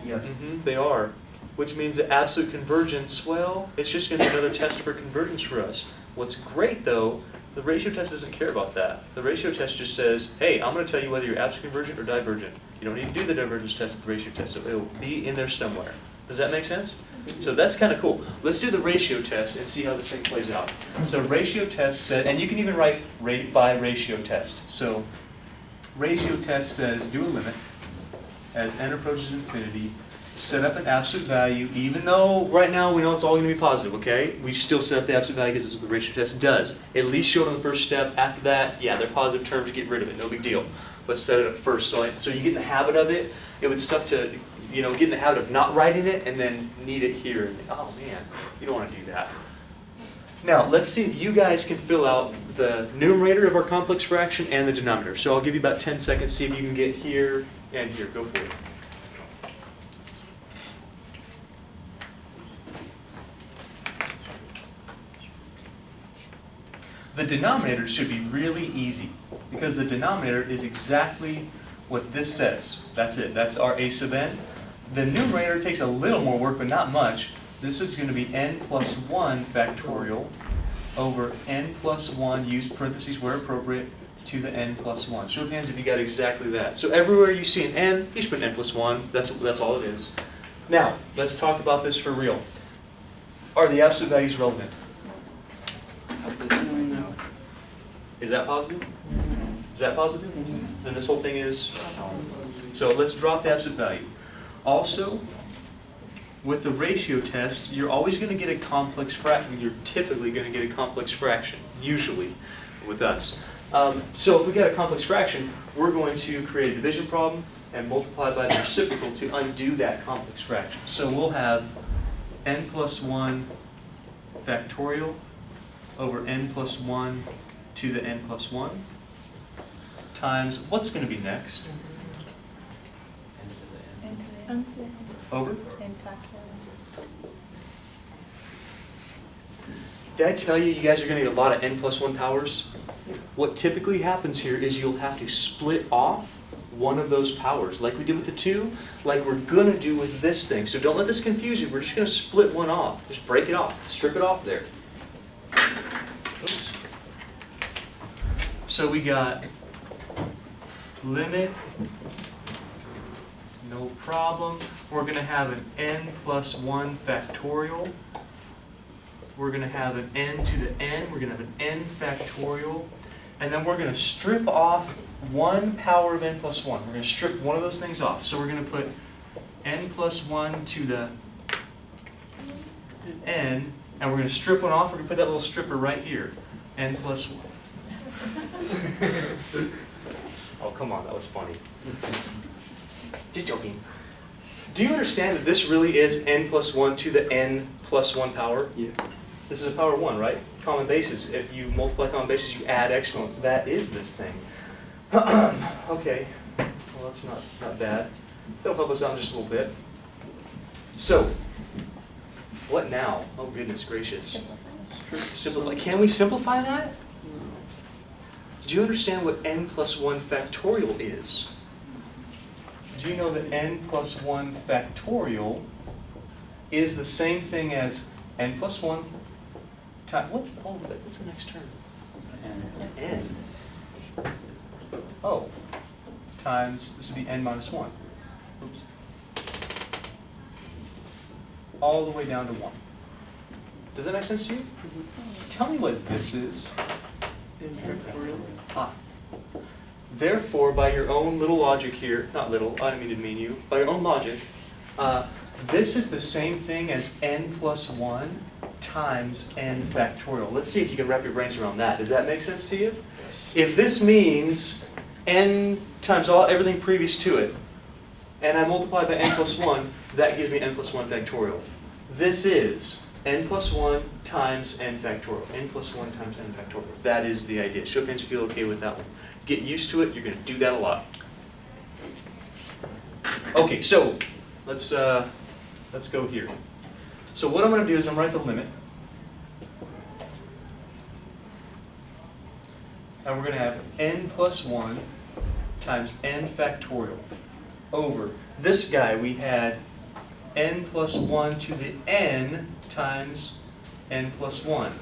Yes. They are. Which means that absolute convergence, well, it's just going to be another test for convergence for us. What's great, though, the ratio test doesn't care about that. The ratio test just says, hey, I'm going to tell you whether you're absolute convergent or divergent. You don't need to do the divergence test at the ratio test, so it'll be in there somewhere. Does that make sense? So that's kind of cool. Let's do the ratio test and see how this thing plays out. So ratio test said, and you can even write rate by ratio test. So ratio test says do a limit as n approaches infinity, set up an absolute value, even though right now we know it's all going to be positive, okay? We still set up the absolute value because this is what the ratio test does. At least show it on the first step. After that, yeah, they're positive terms, get rid of it, no big deal. but set it up first. So you get in the habit of it. It would suck to, get in the habit of not writing it and then need it here. And oh man, you don't want to do that. Now, let's see if you guys can fill out the numerator of our complex fraction and the denominator. So I'll give you about 10 seconds, see if you can get here and here. Go for it. The denominator should be really easy because the denominator is exactly what this says. That's it. That's our a sub n. The numerator takes a little more work, but not much. This is going to be n plus 1 factorial over n plus 1, use parentheses where appropriate, to the n plus 1. Show of hands if you got exactly that. So everywhere you see an n, you just put n plus 1. That's all it is. Now, let's talk about this for real. Are the absolute values relevant? No. Is that positive? Is that positive? Then this whole thing is... So let's drop the absolute value. Also, with the ratio test, you're always going to get a complex fraction. You're typically going to get a complex fraction, usually, with us. So if we get a complex fraction, we're going to create a division problem and multiply by the reciprocal to undo that complex fraction. So we'll have n plus 1 factorial over n plus 1 to the n plus 1 times, what's going to be next? Over? Did I tell you guys are going to get a lot of n plus 1 powers? What typically happens here is you'll have to split off one of those powers, like we did with the 2, like we're going to do with this thing. So don't let this confuse you. We're just going to split one off. Just break it off. Strip it off there. Oops. So we got limit, no problem. We're going to have an n plus 1 factorial. We're going to have an n to the n. We're going to have an n factorial. And then we're going to strip off 1 power of n plus 1. We're going to strip one of those things off. So we're going to put n plus 1 to the n, and we're going to strip one off. We're going to put that little stripper right here. N plus 1. Oh, come on. That was funny. Just joking. Do you understand that this really is n plus 1 to the n plus 1 power? Yeah. This is a power 1, right? Common bases. If you multiply common bases, you add exponents. That is this thing. Okay. Well, that's not bad. That'll help us out in just a little bit. So, what now? Oh, goodness gracious. Simplify. Can we simplify that? Do you understand what n plus 1 factorial is? Do you know that n plus 1 factorial is the same thing as n plus 1 times, what's the next term? N. Oh, times, this would be n minus 1. Oops. All the way down to 1. Does that make sense to you? Tell me what this is. Ah. Therefore, by your own little logic here, not little, I didn't mean you, by your own logic, this is the same thing as n plus 1 times n factorial. Let's see if you can wrap your brains around that. Does that make sense to you? If this means n times everything previous to it, and I multiply by n plus 1, that gives me n plus 1 factorial. This is n plus 1 times n factorial. N plus 1 times n factorial. That is the idea. Show of hands if you feel okay with that one. Get used to it. You're going to do that a lot. Okay, so let's go here. So what I'm going to do is I'm going to write the limit. And we're going to have n plus 1 times n factorial over this guy. We had n plus 1 to the n times n plus 1.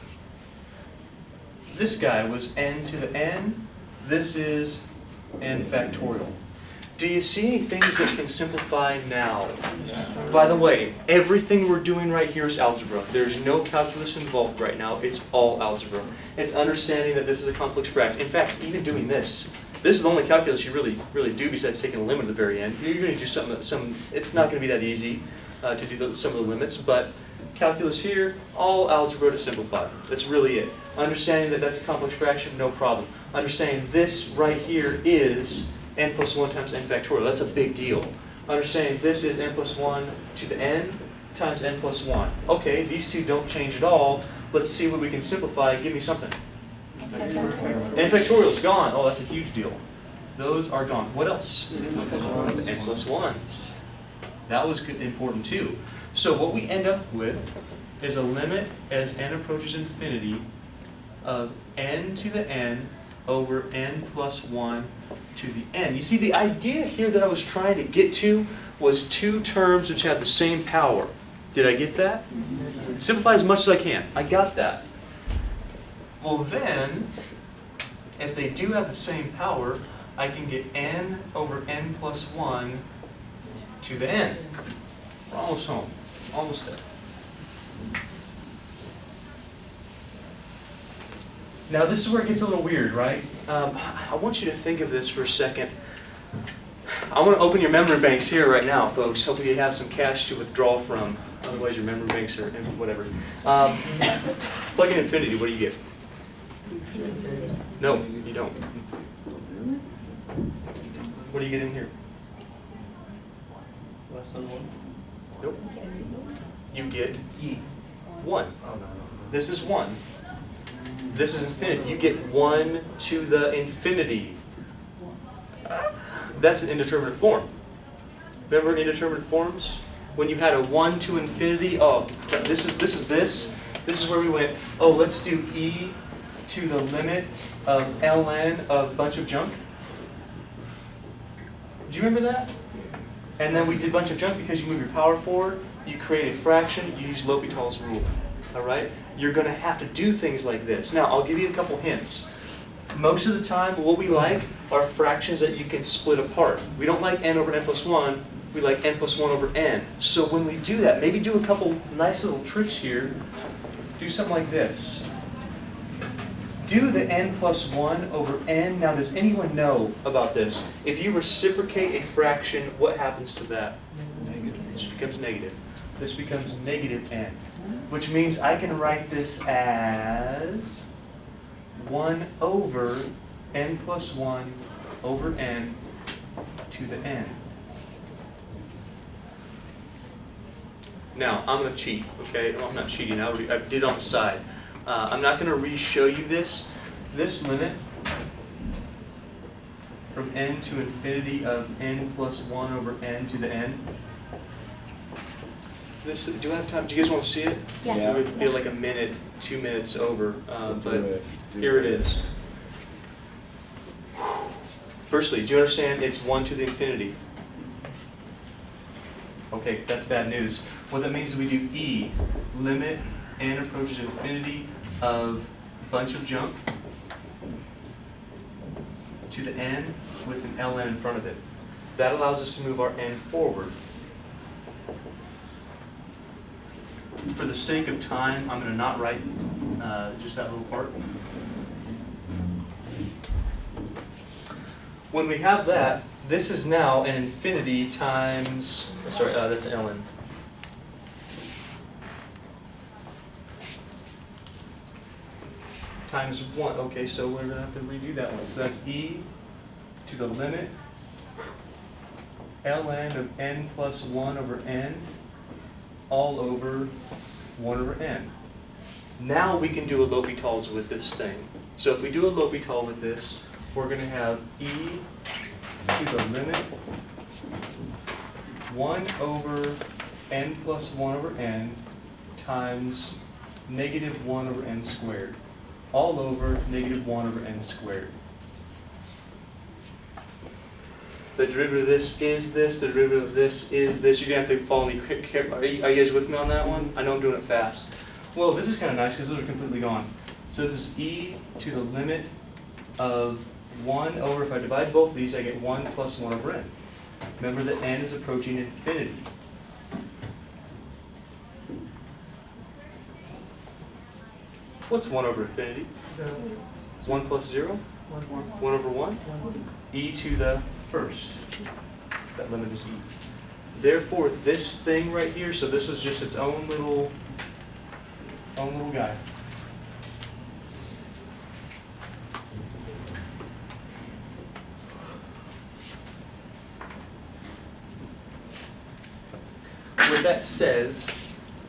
This guy was n to the n. This is n factorial. Do you see any things that can simplify now? By the way, everything we're doing right here is algebra. There's no calculus involved right now. It's all algebra. It's understanding that this is a complex fraction. In fact, even doing this is the only calculus you really do besides taking a limit at the very end. You're going to do something. It's not going to be that easy to do some of the limits, but calculus here, all algebra to simplify. That's really it. Understanding that that's a complex fraction, no problem. Understanding this right here is n plus 1 times n factorial. That's a big deal. Understanding this is n plus 1 to the n times n plus 1. Okay, these two don't change at all. Let's see what we can simplify. Give me something. N factorial is gone. Oh, that's a huge deal. Those are gone. What else? The n plus 1s. That was important too. So what we end up with is a limit as n approaches infinity of n to the n over n plus 1 to the n. You see, the idea here that I was trying to get to was two terms which have the same power. Did I get that? Simplify as much as I can. I got that. Well then, if they do have the same power, I can get n over n plus 1 to the n. We're almost home. Almost there. Now this is where it gets a little weird, right? I want you to think of this for a second. I want to open your memory banks here right now, folks. Hopefully you have some cash to withdraw from. Otherwise your memory banks are whatever. Plug in infinity, what do you get? No, you don't. What do you get in here? Less than 1. Nope. You get 1. This is 1. This is infinity. You get 1 to the infinity. That's an indeterminate form. Remember indeterminate forms? When you had a 1 to infinity, oh, crap, this is this. This is where we went, oh, let's do e to the limit of ln of bunch of junk. Do you remember that? And then we did bunch of junk because you move your power forward, you create a fraction, you use L'Hopital's rule. All right? You're going to have to do things like this. Now, I'll give you a couple hints. Most of the time, what we like are fractions that you can split apart. We don't like n over n plus 1. We like n plus 1 over n. So when we do that, maybe do a couple nice little tricks here. Do something like this. Do the n plus 1 over n. Now, does anyone know about this? If you reciprocate a fraction, what happens to that? Negative. It just becomes negative. This becomes negative n, which means I can write this as 1 over n plus 1 over n to the n. Now, I'm going to cheat, okay? Well, I'm not cheating. I did it on the side. I'm not going to re-show you this. This limit from n to infinity of n plus 1 over n to the n. This, do I have time? Do you guys want to see it? Yeah. It would be like a minute, 2 minutes over, but here it is. Firstly, do you understand it's 1 to the infinity? Okay, that's bad news. What that means is we do e, limit n approaches infinity of bunch of junk to the n with an ln in front of it. That allows us to move our n forward. For the sake of time, I'm going to not write just that little part. When we have that, this is now an infinity times, sorry, that's ln. Times 1. Okay, so we're going to have to redo that one. So that's e to the limit ln of n plus 1 over n all over 1 over n. Now we can do a L'Hopital's with this thing. So if we do a L'Hopital with this, we're going to have e to the limit 1 over n plus 1 over n times negative 1 over n squared, all over negative 1 over n squared. The derivative of this is this, the derivative of this is this. You're going to have to follow me. Are you guys with me on that one? I know I'm doing it fast. Well, this is kind of nice because those are completely gone. So this is e to the limit of 1 over, if I divide both of these, I get 1 plus 1 over n. Remember that n is approaching infinity. What's 1 over infinity? 1 plus 0? 1 over 1? E to the first. That limit is e. Therefore, this thing right here, so this was just its own little guy. what that says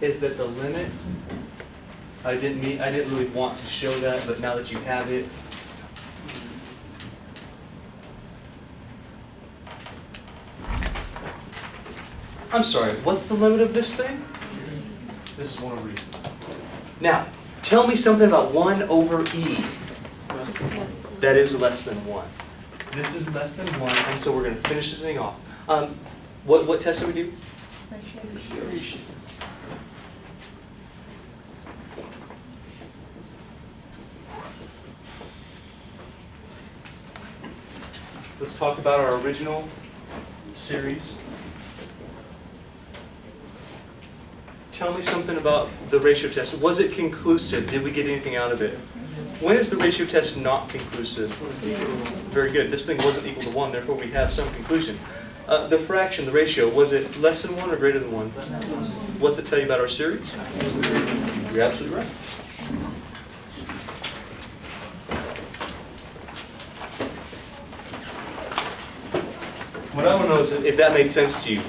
is that the limit, I didn't really want to show that, but now that you have it, I'm sorry, what's the limit of this thing? This is 1 over E. Now, tell me something about 1 over E. Yes. That is less than 1. This is less than 1, and so we're going to finish this thing off. What test did we do? Let's talk about our original series. Tell me something about the ratio test. Was it conclusive? Did we get anything out of it? When is the ratio test not conclusive? Very good. This thing wasn't equal to 1, therefore we have some conclusion. The fraction, the ratio, was it less than 1 or greater than 1? What's it tell you about our series? You're absolutely right. What I want to know is if that made sense to you.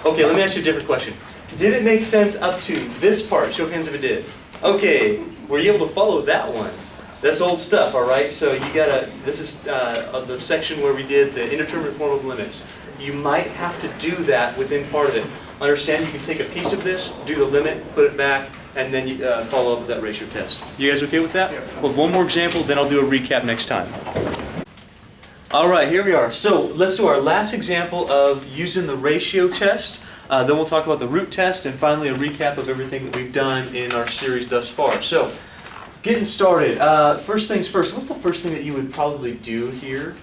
Okay, let me ask you a different question. Did it make sense up to this part? Show of hands if it did. Okay, were you able to follow that one? That's old stuff, all right? So you gotta, this is the section where we did the indeterminate form of limits. You might have to do that within part of it. Understand you can take a piece of this, do the limit, put it back, and then you follow up with that ratio test. You guys okay with that? Well, one more example, then I'll do a recap next time. All right, here we are. So let's do our last example of using the ratio test. Then we'll talk about the root test, and finally a recap of everything that we've done in our series thus far. So, getting started. First things first, what's the first thing that you would probably do here?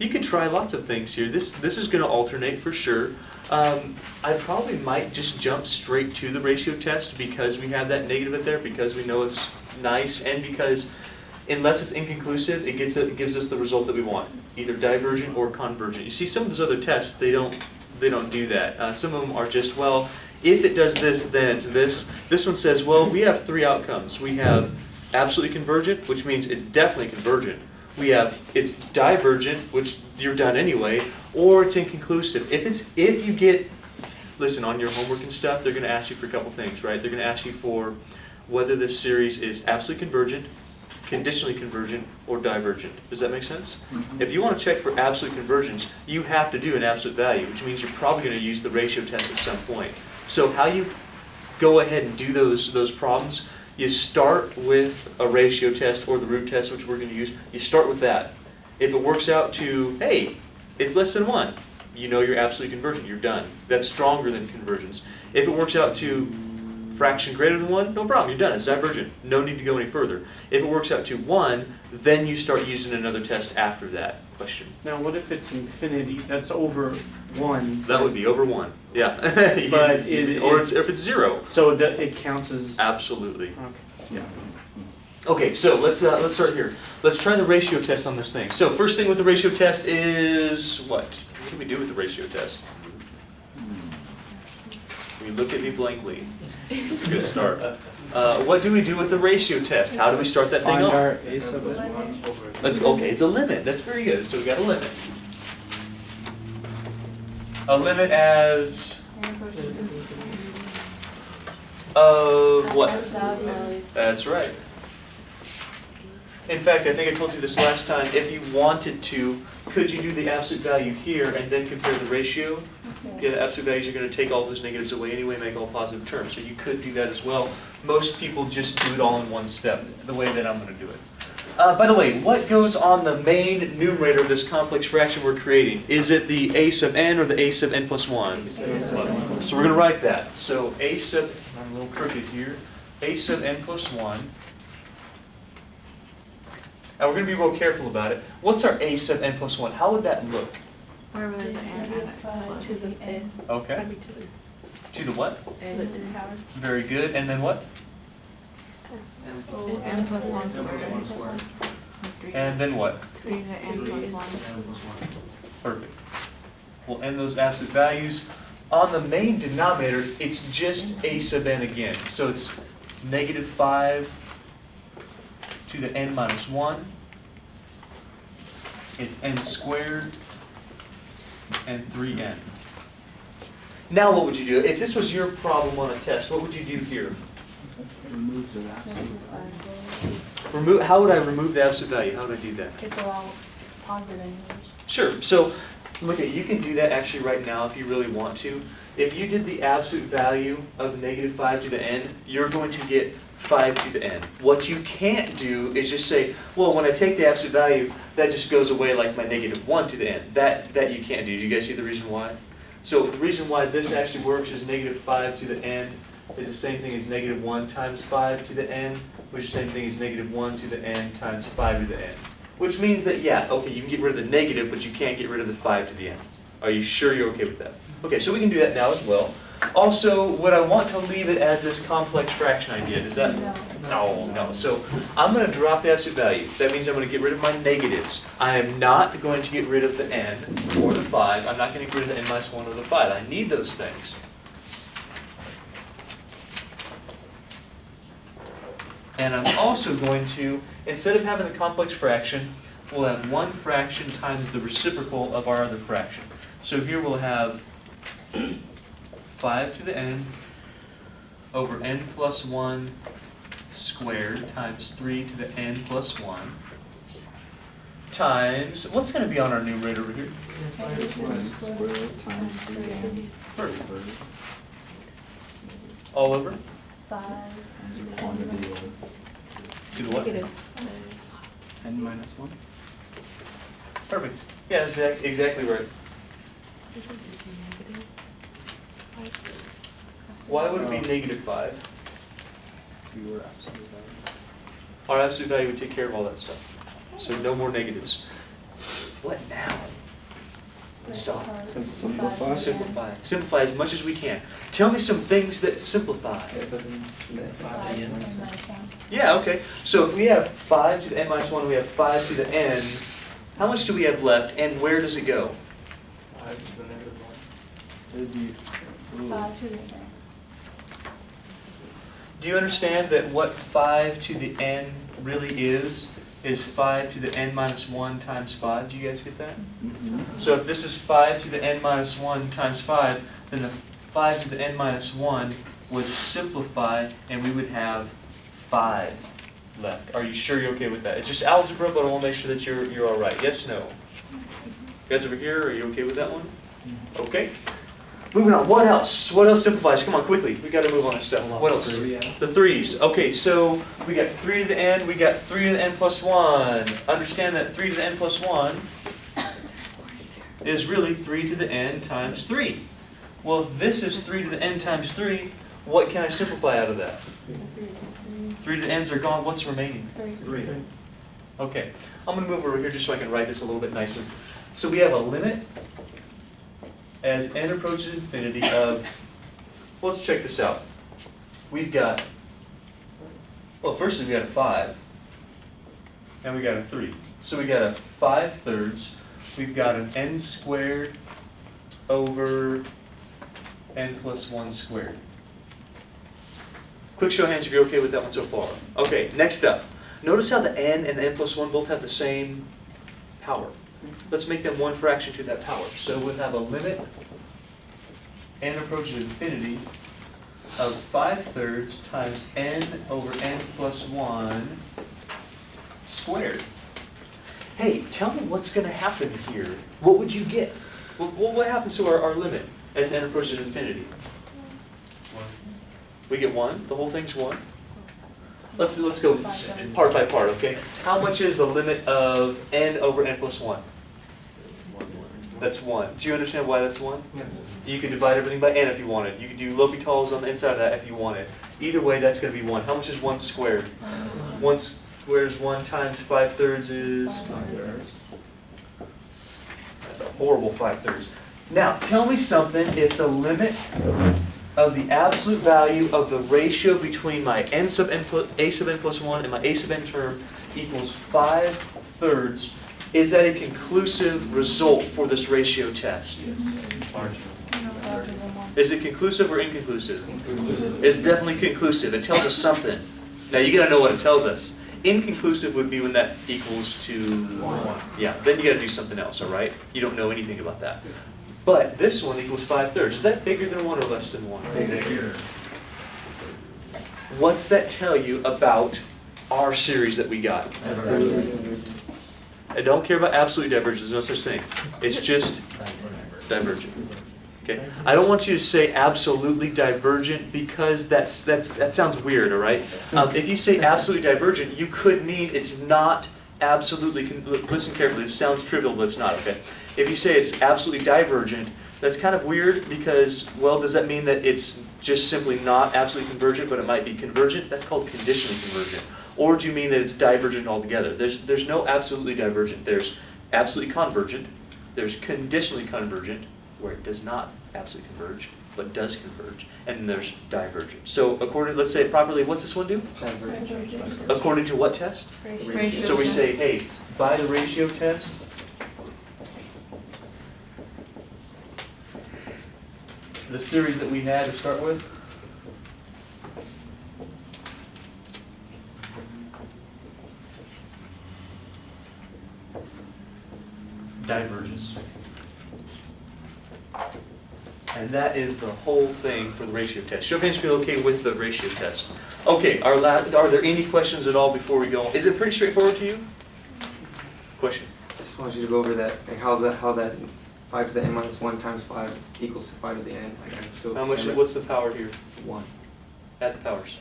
You could try lots of things here. This is going to alternate for sure. I probably might just jump straight to the ratio test because we have that negative in there, because we know it's nice, and because unless it's inconclusive, it gives us the result that we want, either divergent or convergent. You see, some of those other tests, they don't do that. Some of them are just, well, if it does this, then it's this. This one says, well, we have 3 outcomes. We have absolutely convergent, which means it's definitely convergent. We have it's divergent, which you're done anyway, or it's inconclusive. If you get, listen, on your homework and stuff, they're going to ask you for a couple things, right? They're going to ask you for whether this series is absolutely convergent, conditionally convergent, or divergent. Does that make sense? Mm-hmm. If you want to check for absolute convergence, you have to do an absolute value, which means you're probably going to use the ratio test at some point. So how you go ahead and do those problems, you start with a ratio test or the root test, which we're going to use. You start with that. If it works out to, hey, it's less than 1, you know you're absolutely convergent, you're done. That's stronger than convergence. If it works out to fraction greater than 1, no problem, you're done, it's divergent. No need to go any further. If it works out to 1, then you start using another test after that question. Now, what if it's infinity? That's over 1. That would be over 1, yeah. But if it's 0. So it counts as... Absolutely. Okay. Yeah. Okay, so let's start here. Let's try the ratio test on this thing. So first thing with the ratio test is what? What do we do with the ratio test? You look at me blankly. That's a good start. What do we do with the ratio test? How do we start that thing Find off? our a sub n. Okay, it's a limit. That's very good. So we got a limit. A limit as what? That's right. In fact, I think I told you this last time. If you wanted to, could you do the absolute value here and then compare the ratio? Yeah, the absolute values are going to take all those negatives away anyway, make all positive terms. So you could do that as well. Most people just do it all in one step, the way that I'm going to do it. By the way, what goes on the main numerator of this complex fraction we're creating? Is it the a sub n or the a sub n plus 1? So we're going to write that. So a sub, I'm a little crooked here, a sub n plus 1. And we're going to be real careful about it. What's our a sub n plus 1? How would that look? Wherever there's an n at it. To the n. Okay. To the what? N. Very good. And then what? N plus 1 squared. And then what? 3 to the n plus 1. Perfect. We'll end those absolute values. On the main denominator, it's just a sub n again. So it's negative 5 to the n minus 1. It's n squared and 3n. Now what would you do? If this was your problem on a test, what would you do here? Remove the absolute. How would I remove the absolute value? How would I do that? Could go out positive anyways. Sure, so look at, you can do that actually right now if you really want to. If you did the absolute value of negative 5 to the n, you're going to get 5 to the n. What you can't do is just say, well, when I take the absolute value, that just goes away like my negative 1 to the n. That you can't do. Do you guys see the reason why? So the reason why this actually works is negative 5 to the n is the same thing as negative 1 times 5 to the n, which is the same thing as negative 1 to the n times 5 to the n. Which means that, yeah, okay, you can get rid of the negative, but you can't get rid of the 5 to the n. Are you sure you're okay with that? Okay, so we can do that now as well. Also, would I want to leave it as this complex fraction idea? Does that? No. So I'm going to drop the absolute value. That means I'm going to get rid of my negatives. I am not going to get rid of the n or the 5. I'm not going to get rid of the n minus 1 or the 5. I need those things. And I'm also going to, instead of having the complex fraction, we'll have one fraction times the reciprocal of our other fraction. So here we'll have 5 to the n over n plus 1 squared times 3 to the n plus 1 times, what's going to be on our numerator over here? Perfect. All over? 5. To the what? N minus 1. Perfect. Yeah, that's exactly right. Why would it be negative 5? Your absolute value. Our absolute value would take care of all that stuff. So no more negatives. What now? Stop. Simplify. Simplify. Simplify as much as we can. Tell me some things that simplify. Yeah, okay. So if we have 5 to the n minus 1, we have 5 to the n, how much do we have left, and where does it go? 5 to the negative 1. It'd be 5 to the n. Do you understand that what 5 to the n really is 5 to the n minus 1 times 5? Do you guys get that? So if this is 5 to the n minus 1 times 5, then the 5 to the n minus 1 would simplify, and we would have 5 left. Are you sure you're okay with that? It's just algebra, but I want to make sure that you're all right. Yes, no? You guys over here, are you okay with that one? Okay. Moving on. What else? What else simplifies? Come on, quickly. We got to move on to stuff. What else? The 3's. Okay, so we got 3 to the n. We got 3 to the n plus 1. Understand that 3 to the n plus 1 is really 3 to the n times 3. Well, if this is 3 to the n times 3, what can I simplify out of that? 3 to the n's are gone. What's remaining? 3. Okay. I'm going to move over here just so I can write this a little bit nicer. So we have a limit as n approaches infinity of, well, let's check this out. We've got, well, first we got a 5, and we got a 3. So we got a 5/3. We've got an n squared over n plus 1 squared. Quick show of hands if you're okay with that one so far. Okay, next up. Notice how the n and the n plus 1 both have the same power. Let's make them one fraction to that power. So we'll have a limit, n approaches infinity, of 5/3 times n over n plus 1 squared. Hey, tell me what's going to happen here. What would you get? What happens to our limit as n approaches infinity? 1. We get 1? The whole thing's 1? Let's go part by part, okay? How much is the limit of n over n plus 1? That's 1. Do you understand why that's 1? Yeah. You can divide everything by n if you wanted. You can do L'Hopital's on the inside of that if you wanted. Either way, that's going to be 1. How much is 1 squared? 1 squared is 1 times 5/3 is... That's a horrible 5/3. Now, tell me something if the limit of the absolute value of the ratio between my n sub n plus, a sub n plus 1 and my a sub n term equals 5/3. Is that a conclusive result for this ratio test? Is it conclusive or inconclusive? Conclusive. It's definitely conclusive. It tells us something. Now you gotta know what it tells us. Inconclusive would be when that equals to 1. Yeah, then you gotta do something else, all right? You don't know anything about that. But this one equals 5/3. Is that bigger than 1 or less than 1? Bigger. What's that tell you about our series that we got? I don't care about absolute divergence. There's no such thing. It's just divergent. Okay. I don't want you to say absolutely divergent because that sounds weird. All right. If you say absolutely divergent, you could mean it's not absolutely. Listen carefully. It sounds trivial, but it's not. Okay. If you say it's absolutely divergent, that's kind of weird because, well, does that mean that it's just simply not absolutely convergent, but it might be convergent? That's called conditionally convergent. Or do you mean that it's divergent altogether? There's no absolutely divergent. There's absolutely convergent. There's conditionally convergent, where it does not absolutely converge, but does converge. And then there's divergent. So let's say properly, what's this one do? Divergent. According to what test? Ratio So we test. say, hey, by the ratio test, the series that we had to start with, diverges. And that is the whole thing for the ratio test. Show of hands, feel okay with the ratio test. Okay, are there any questions at all before we go on? Is it pretty straightforward to you? Question? Just want you to go over that, like how that 5 to the n minus 1 times 5 equals to 5 to the n. Like, so How much? What's the power here? 1. Add the powers.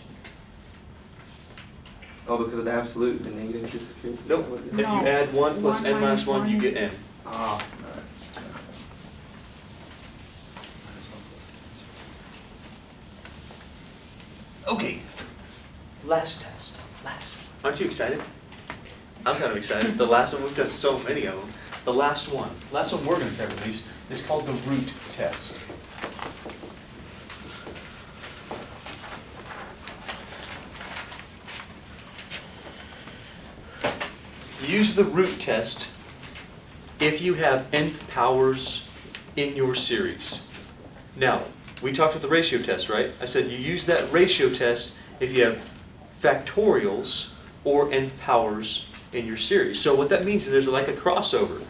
Oh, because of the absolute, the negative disappears? Nope. If you No. add 1 plus 1 n minus minus 1, you 1 get n. Ah, Okay. Last test. Last one. Aren't you excited? I'm kind of excited. The last one, we've done so many of them. The last one we're going to cover these, is called the root test. Use the root test if you have nth powers in your series. Now, we talked about the ratio test, right? I said you use that ratio test if you have factorials or nth powers in your series. So what that means is there's like a crossover.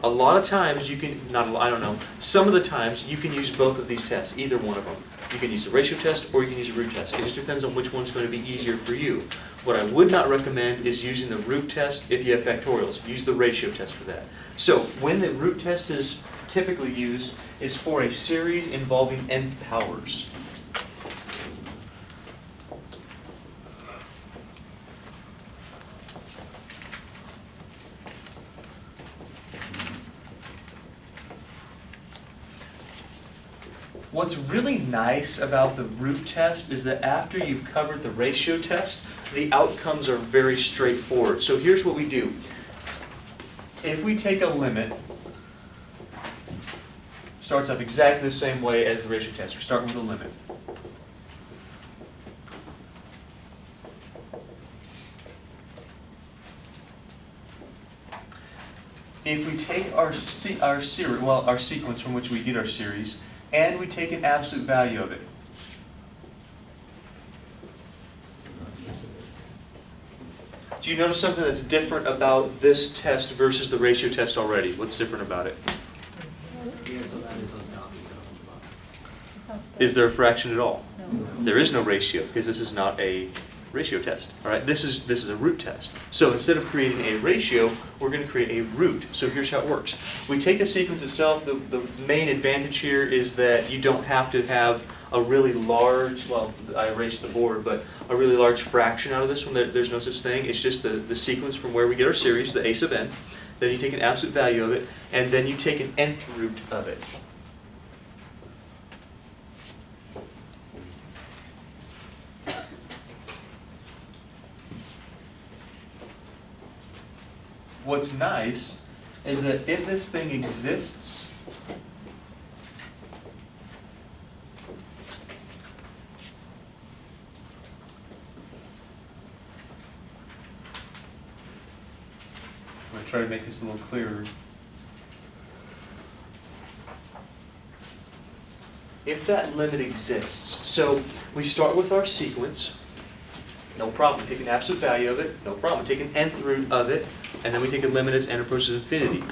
A lot of times you can, not a lot, I don't know, some of the times you can use both of these tests, either one of them. You can use the ratio test or you can use a root test. It just depends on which one's going to be easier for you. What I would not recommend is using the root test if you have factorials. Use the ratio test for that. So when the root test is typically used is for a series involving nth powers. What's really nice about the root test is that after you've covered the ratio test, the outcomes are very straightforward. So here's what we do. If we take a limit, starts up exactly the same way as the ratio test. We start with a limit. If we take our sequence from which we get our series, and we take an absolute value of it. Do you notice something that's different about this test versus the ratio test already? What's different about it? Is there a fraction at all? No. There is no ratio because this is not a ratio test. All right, this is a root test. So instead of creating a ratio, we're going to create a root. So here's how it works. We take the sequence itself. The main advantage here is that you don't have to have a really large, well, I erased the board, but a really large fraction out of this one. There's no such thing. It's just the sequence from where we get our series, the a sub n. Then you take an absolute value of it, and then you take an nth root of it. What's nice is that if this thing exists, I'm going to try to make this a little clearer. If that limit exists, so we start with our sequence, no problem. We take an absolute value of it, no problem. We take an nth root of it, and then we take a limit as n approaches infinity.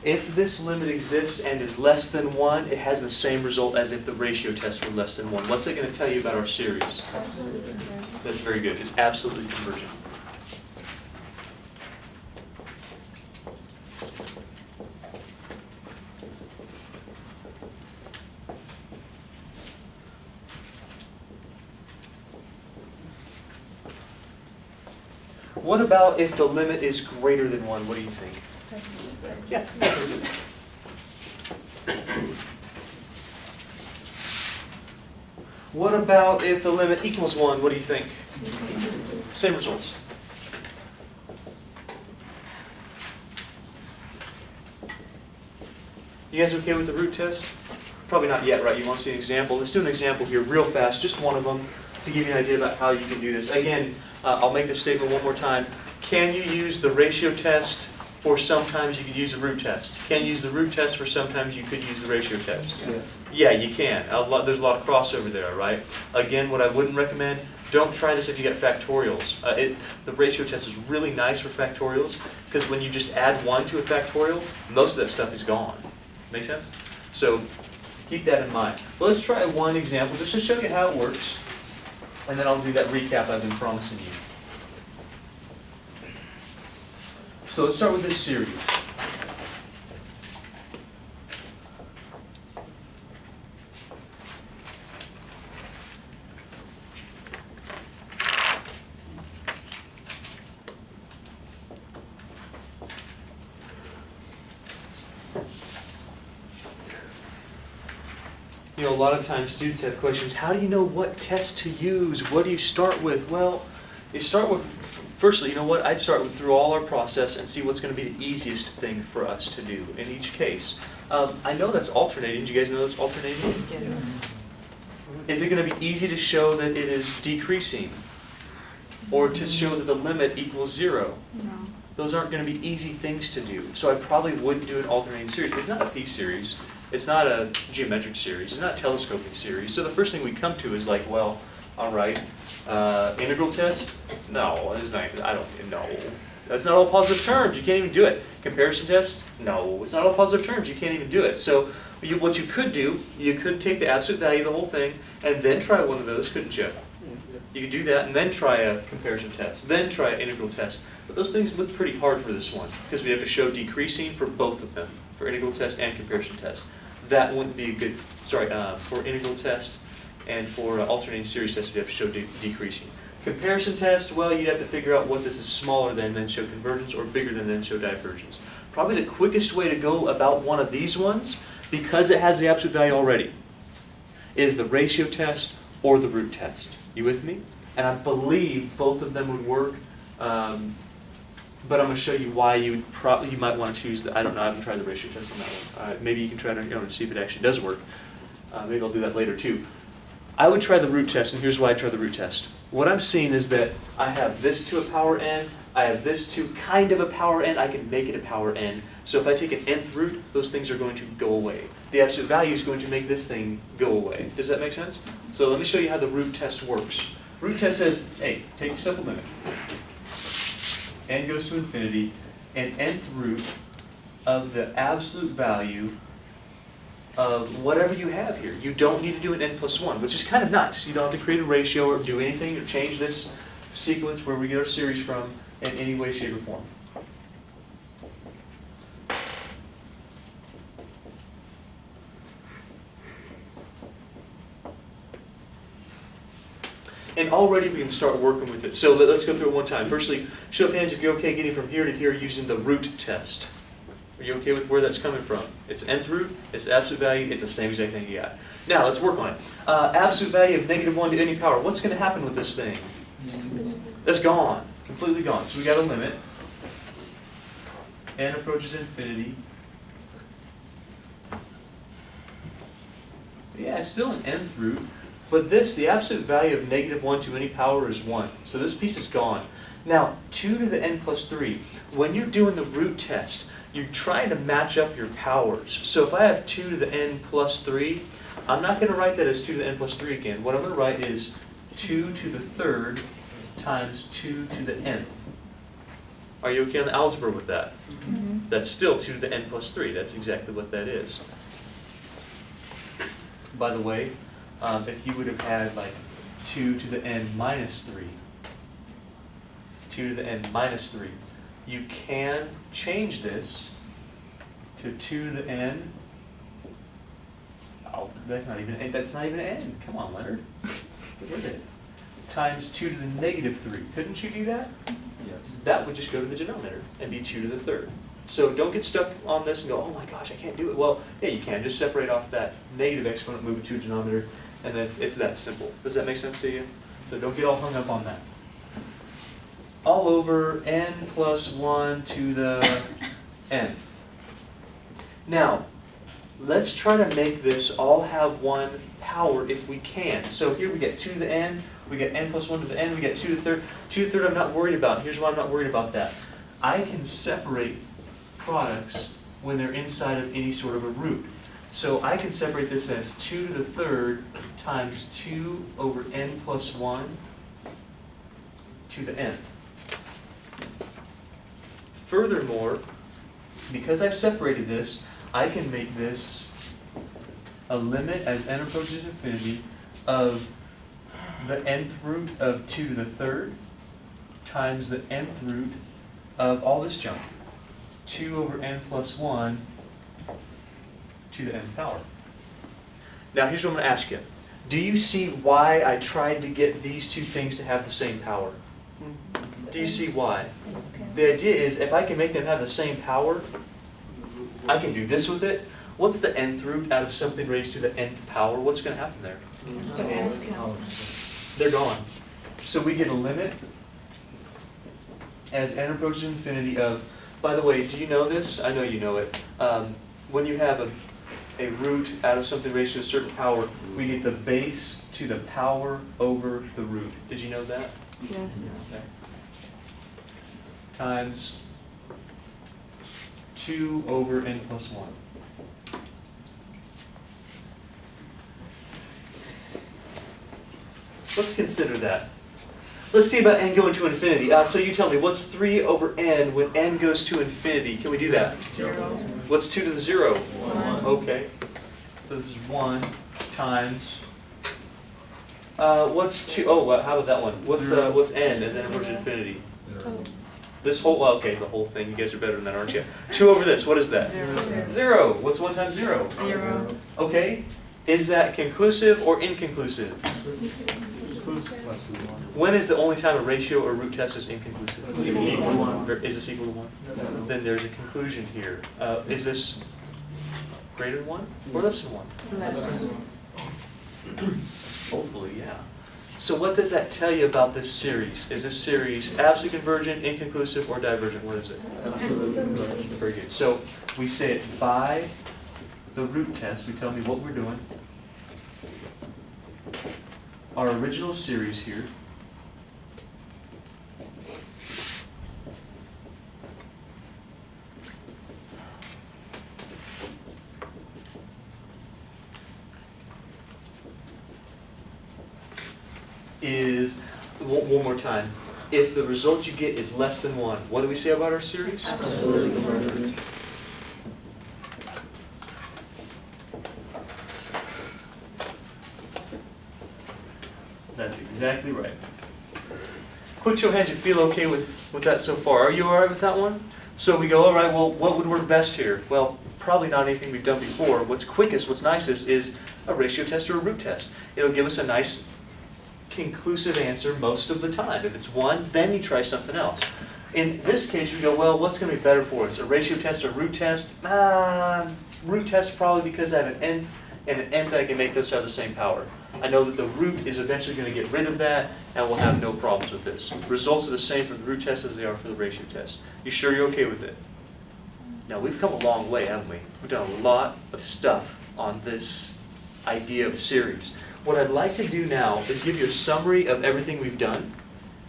If this limit exists and is less than 1, it has the same result as if the ratio test were less than 1. What's it going to tell you about our series? Absolutely convergent. That's very good. It's absolutely convergent. What about if the limit is greater than 1? What do you think? Yeah. What about if the limit equals 1? What do you think? Same results. You guys okay with the root test? Probably not yet, right? You want to see an example? Let's do an example here real fast, just one of them, to give you an idea about how you can do this. Again, I'll make this statement one more time. Can you use the ratio test for sometimes you could use a root test? Can you use the root test for sometimes you could use the ratio test? Yes. Yeah, you can. There's a lot of crossover there, right? Again, what I wouldn't recommend, don't try this if you got factorials. The ratio test is really nice for factorials because when you just add 1 to a factorial, most of that stuff is gone. Make sense? So keep that in mind. Well, let's try one example just to show you how it works, and then I'll do that recap I've been promising you. So let's start with this series. You know, a lot of times students have questions, how do you know what test to use? What do you start with? Well, you start with, firstly, you know what? I'd start through all our process and see what's going to be the easiest thing for us to do in each case. I know that's alternating. Do you guys know that's alternating? Yes. Is it going to be easy to show that it is decreasing? Or to show that the limit equals 0? No. Those aren't going to be easy things to do. So I probably wouldn't do an alternating series. It's not a p-series. It's not a geometric series. It's not a telescoping series. So the first thing we come to is like, well, all right, integral test? No, it's not. I don't know. That's not all positive terms. You can't even do it. Comparison test? No, it's not all positive terms. You can't even do it. So what you could do, you could take the absolute value of the whole thing and then try one of those, couldn't you? You could do that and then try a comparison test, then try an integral test. But those things look pretty hard for this one because we have to show decreasing for both of them, for integral test and comparison test. That wouldn't be a good, for integral test and for alternating series test, we have to show decreasing. Comparison test, well, you'd have to figure out what this is smaller than, then show convergence, or bigger than, then show divergence. Probably the quickest way to go about one of these ones, because it has the absolute value already, is the ratio test or the root test. You with me? And I believe both of them would work, but I'm going to show you why you might want to choose I don't know, I haven't tried the ratio test on that one. Maybe you can try it on your own and see if it actually does work. Maybe I'll do that later too. I would try the root test, and here's why I try the root test. What I'm seeing is that I have this to a power n, I have this to kind of a power n, I can make it a power n. So if I take an nth root, those things are going to go away. The absolute value is going to make this thing go away. Does that make sense? So let me show you how the root test works. Root test says, hey, take yourself a limit. N goes to infinity, and nth root of the absolute value of whatever you have here. You don't need to do an n plus 1, which is kind of nice. You don't have to create a ratio or do anything or change this sequence where we get our series from in any way, shape, or form. And already we can start working with it. So let's go through it one time. Firstly, show of hands if you're okay getting from here to here using the root test. Are you okay with where that's coming from? It's nth root, it's the absolute value, it's the same exact thing you got. Now, let's work on it. Absolute value of -1 to any power. What's going to happen with this thing? That's gone. Completely gone. So we got a limit. N approaches infinity. Yeah, it's still an nth root. But this, the absolute value of -1 to any power is 1. So this piece is gone. Now, 2 to the n plus 3. When you're doing the root test, you're trying to match up your powers. So if I have 2 to the n plus 3, I'm not going to write that as 2 to the n plus 3 again. What I'm going to write is 2 to the third times 2 to the nth. Are you okay on the algebra with that? Mhm. That's still 2 to the n plus 3. That's exactly what that is. By the way, if you would have had like 2 to the n minus 3, 2 to the n minus 3, you can change this to 2 to the n. Oh, that's not even n. Come on, Leonard. Get rid of it. Times 2 to the negative 3. Couldn't you do that? Yes. That would just go to the denominator and be 2 to the third. So don't get stuck on this and go, oh my gosh, I can't do it. Well, yeah, you can. Just separate off that negative exponent, move it to a denominator, and then it's that simple. Does that make sense to you? So don't get all hung up on that. All over n plus 1 to the nth. Now, let's try to make this all have one power if we can. So here we get 2 to the n, we get n plus 1 to the n, we get 2 to the third. 2 to the third I'm not worried about. Here's why I'm not worried about that. I can separate products when they're inside of any sort of a root. So I can separate this as 2 to the third times 2 over n plus 1 to the n. Furthermore, because I've separated this, I can make this a limit as n approaches infinity of the nth root of 2 to the third times the nth root of all this junk. 2 over n plus 1 to the nth power. Now here's what I'm going to ask you. Do you see why I tried to get these two things to have the same power? Do you see why? Okay. The idea is if I can make them have the same power, I can do this with it. What's the nth root out of something raised to the nth power? What's going to happen there? So n's count. They're gone. So we get a limit as n approaches infinity of, by the way, do you know this? I know you know it. When you have a root out of something raised to a certain power, we get the base to the power over the root. Did you know that? Yes. Okay. Times 2 over n plus 1. Let's consider that. Let's see about n going to infinity. So you tell me, what's 3 over n when n goes to infinity? Can we do that? 0. What's 2 to the 0? 1. Okay. So this is 1 times. What's 2? Oh, how about that one? What's n as n approaches infinity? Oh. This whole, well, okay, the whole thing. You guys are better than that, aren't you? 2 over this, what is that? 0. 0. What's 1 times 0? 0. Okay. Is that conclusive or inconclusive? When is the only time a ratio or root test is inconclusive? Is this equal to 1? Then there's a conclusion here. Is this greater than 1 or less than 1? Less. Hopefully, yeah. So what does that tell you about this series? Is this series absolutely convergent, inconclusive, or divergent? What is it? Very good. So we say it by the root test. You tell me what we're doing. Our original series here is, one more time, if the result you get is less than 1, what do we say about our series? Absolutely convergent. That's exactly right. Quick show of hands, you feel okay with that so far? Are you alright with that one? So we go, alright, well, what would work best here? Well, probably not anything we've done before. What's quickest, what's nicest is a ratio test or a root test. It'll give us a nice conclusive answer most of the time. If it's 1, then you try something else. In this case, we go, well, what's going to be better for us? A ratio test or a root test? Root test probably because I have an nth and an nth I can make those have the same power. I know that the root is eventually going to get rid of that and we'll have no problems with this. Results are the same for the root test as they are for the ratio test. You sure you're okay with it? Now, we've come a long way, haven't we? We've done a lot of stuff on this idea of series. What I'd like to do now is give you a summary of everything we've done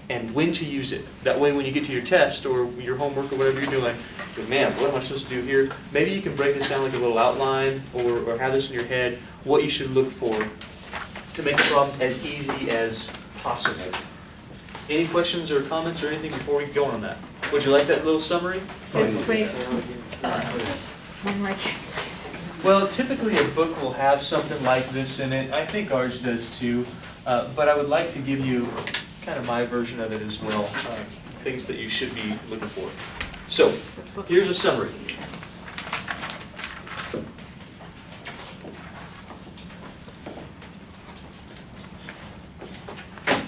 and when to use it. That way when you get to your test or your homework or whatever you're doing, you go, man, what am I supposed to do here? Maybe you can break this down like a little outline or have this in your head, what you should look for to make the problems as easy as possible. Any questions or comments or anything before we go on that? Would you like that little summary? Good space. One more good space. Well, typically a book will have something like this in it. I think ours does too. But I would like to give you kind of my version of it as well, things that you should be looking for. So, here's a summary.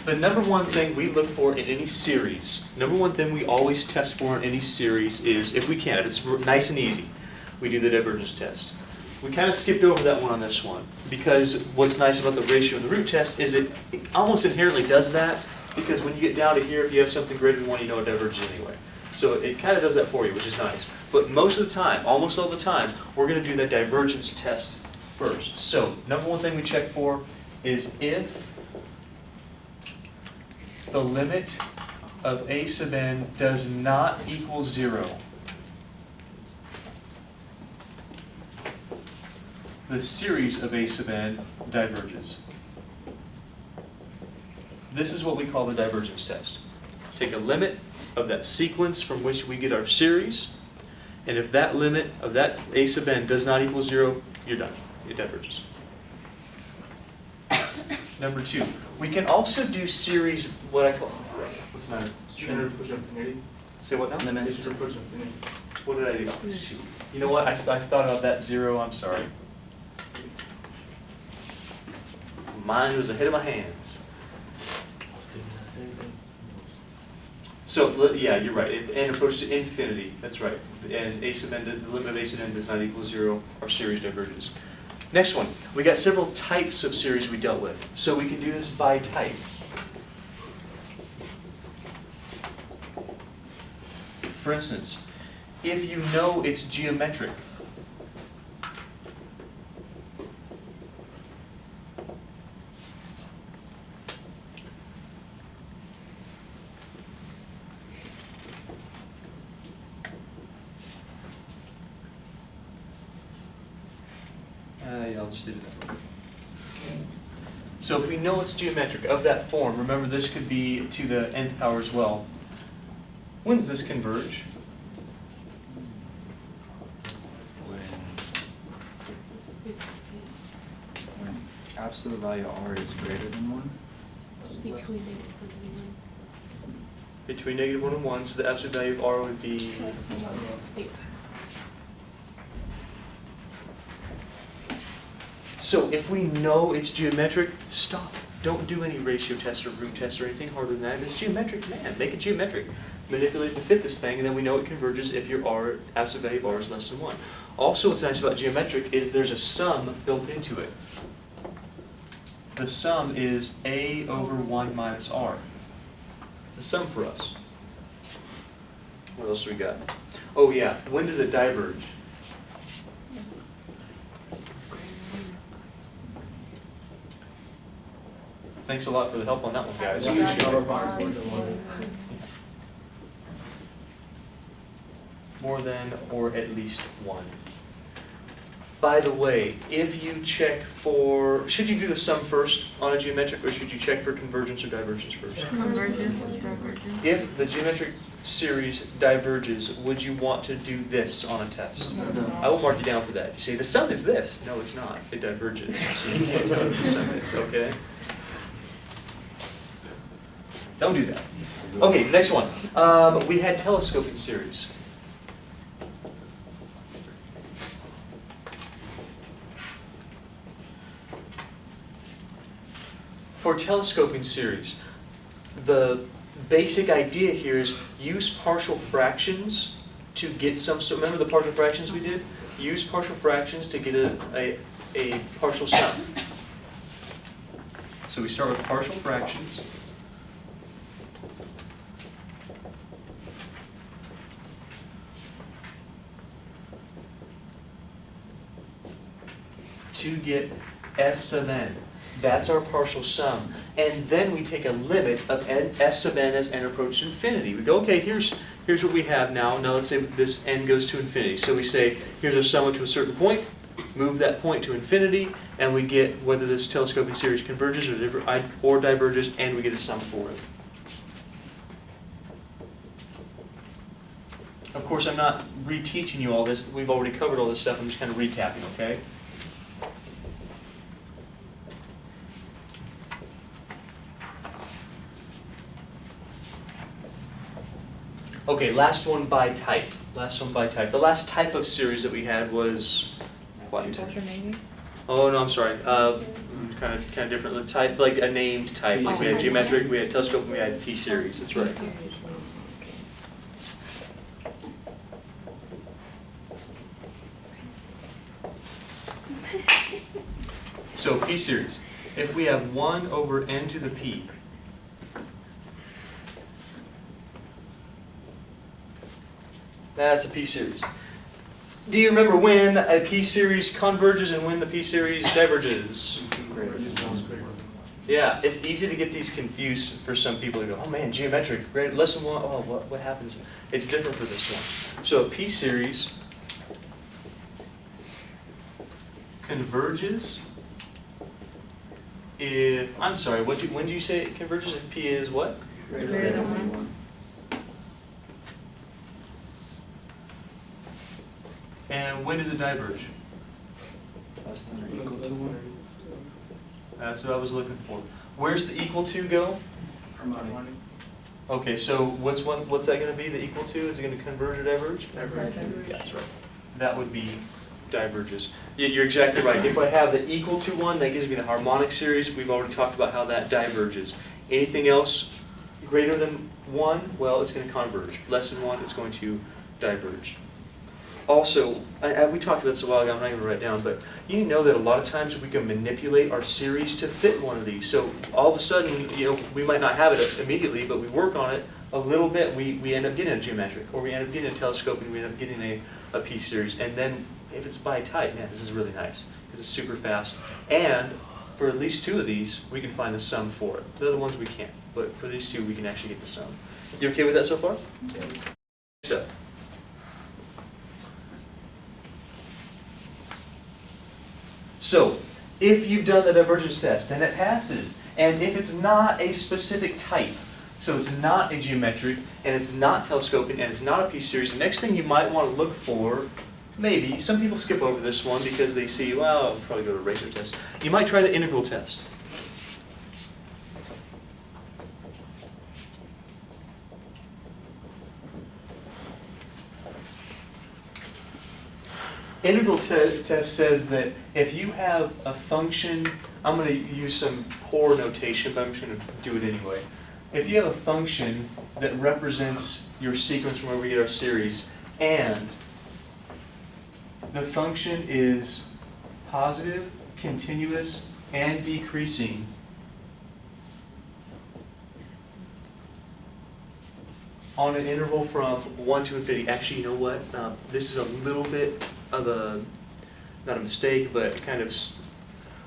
The number one thing we look for in any series, number one thing we always test for in any series is, if we can, if it's nice and easy, we do the divergence test. We kind of skipped over that one on this one, because what's nice about the ratio and the root test is it almost inherently does that, because when you get down to here, if you have something greater than 1, you know it diverges anyway. So it kind of does that for you, which is nice. But most of the time, almost all the time, we're going to do that divergence test first. So, number one thing we check for is if the limit of a sub n does not equal 0. The series of a sub n diverges. This is what we call the divergence test. Take a limit of that sequence from which we get our series, and if that limit of that a sub n does not equal 0, you're done. It diverges. Number 2, we can also do series, what I call, what's the matter? Leonard push infinity. Say what now? Leonard push infinity. What did I do? Shoot. You know what? I thought about that 0. I'm sorry. Mine was ahead of my hands. So, yeah, you're right. If n approaches to infinity, that's right. And a sub n, the limit of a sub n does not equal 0, our series diverges. Next one, we got several types of series we dealt with. So we can do this by type. For instance, if you know it's geometric, I'll just do it that way. So if we know it's geometric of that form, remember this could be to the nth power as well. When does this converge? When absolute value r is greater than 1? Between -1 and 1, so the absolute value of r would be... So if we know it's geometric, stop. Don't do any ratio tests or root tests or anything harder than that. If it's geometric, man, make it geometric. Manipulate it to fit this thing, and then we know it converges if your r, absolute value of r is less than 1. Also, what's nice about geometric is there's a sum built into it. The sum is a over 1 minus r. It's a sum for us. What else do we got? Oh yeah, when does it diverge? Thanks a lot for the help on that one, guys. Appreciate it. More than or at least 1. By the way, if you check for, should you do the sum first on a geometric, or should you check for convergence or divergence first? Convergence is divergence. If the geometric series diverges, would you want to do this on a test? I will mark you down for that. You say, the sum is this. No, it's not. It diverges. So you can't tell what the sum is, okay? Don't do that. Okay, next one. We had telescoping series. For telescoping series, the basic idea here is use partial fractions to get some, so remember the partial fractions we did? Use partial fractions to get a partial sum. So we start with partial fractions. To get S sub n. That's our partial sum. And then we take a limit of S sub n as n approaches infinity. We go, okay, here's what we have now. Now let's say this n goes to infinity. So we say, here's our sum up to a certain point, move that point to infinity, and we get whether this telescoping series converges or diverges, and we get a sum for it. course, I'm not reteaching you all this. We've already covered all this stuff. I'm just kind of recapping, okay? Okay, last one by type. Last one by type. The last type of series that we had was what? Alternating. Oh no, I'm sorry. Kind of different. The type, like a named type. Like we had geometric, we had telescope, and we had P series. That's right. So P series. If we have 1 over n to the P, that's a P series. Do you remember when a P series converges and when the P series diverges? Yeah, it's easy to get these confused for some people who go, oh man, geometric, great, lesson 1, oh, what happens? It's different for this one. So a P series converges if, I'm sorry, when do you say it converges if P is what? Greater than 1. And when does it diverge? Less than or equal to 1. That's what I was looking for. Where's the equal to go? Harmonic. Okay, so what's that going to be, the equal to? Is it going to converge or diverge? Diverge. Yeah, that's right. That would be diverges. Yeah, you're exactly right. If I have the equal to one, that gives me the harmonic series. We've already talked about how that diverges. Anything else greater than 1, well, it's going to converge. Less than 1, it's going to diverge. Also, we talked about this a while ago, I'm not going to write it down, but you need to know that a lot of times we can manipulate our series to fit one of these. So all of a sudden, we might not have it immediately, but we work on it a little bit, we end up getting a geometric, or we end up getting a telescope, and we end up getting a P series. And then if it's by type, man, this is really nice, because it's super fast. And for at least 2 of these, we can find the sum for it. The other ones we can't, but for these 2, we can actually get the sum. You okay with that so far? So. So, if you've done the divergence test and it passes, and if it's not a specific type, so it's not a geometric, and it's not telescopic, and it's not a P series, the next thing you might want to look for, maybe, some people skip over this one because they see, well, I'll probably go to a ratio test. You might try the integral test. Integral test says that if you have a function, I'm going to use some poor notation, but I'm just going to do it anyway. If you have a function that represents your sequence from where we get our series, and the function is positive, continuous, and decreasing, on an interval from 1 to infinity. Actually, you know what? This is a little bit of a, not a mistake, but kind of,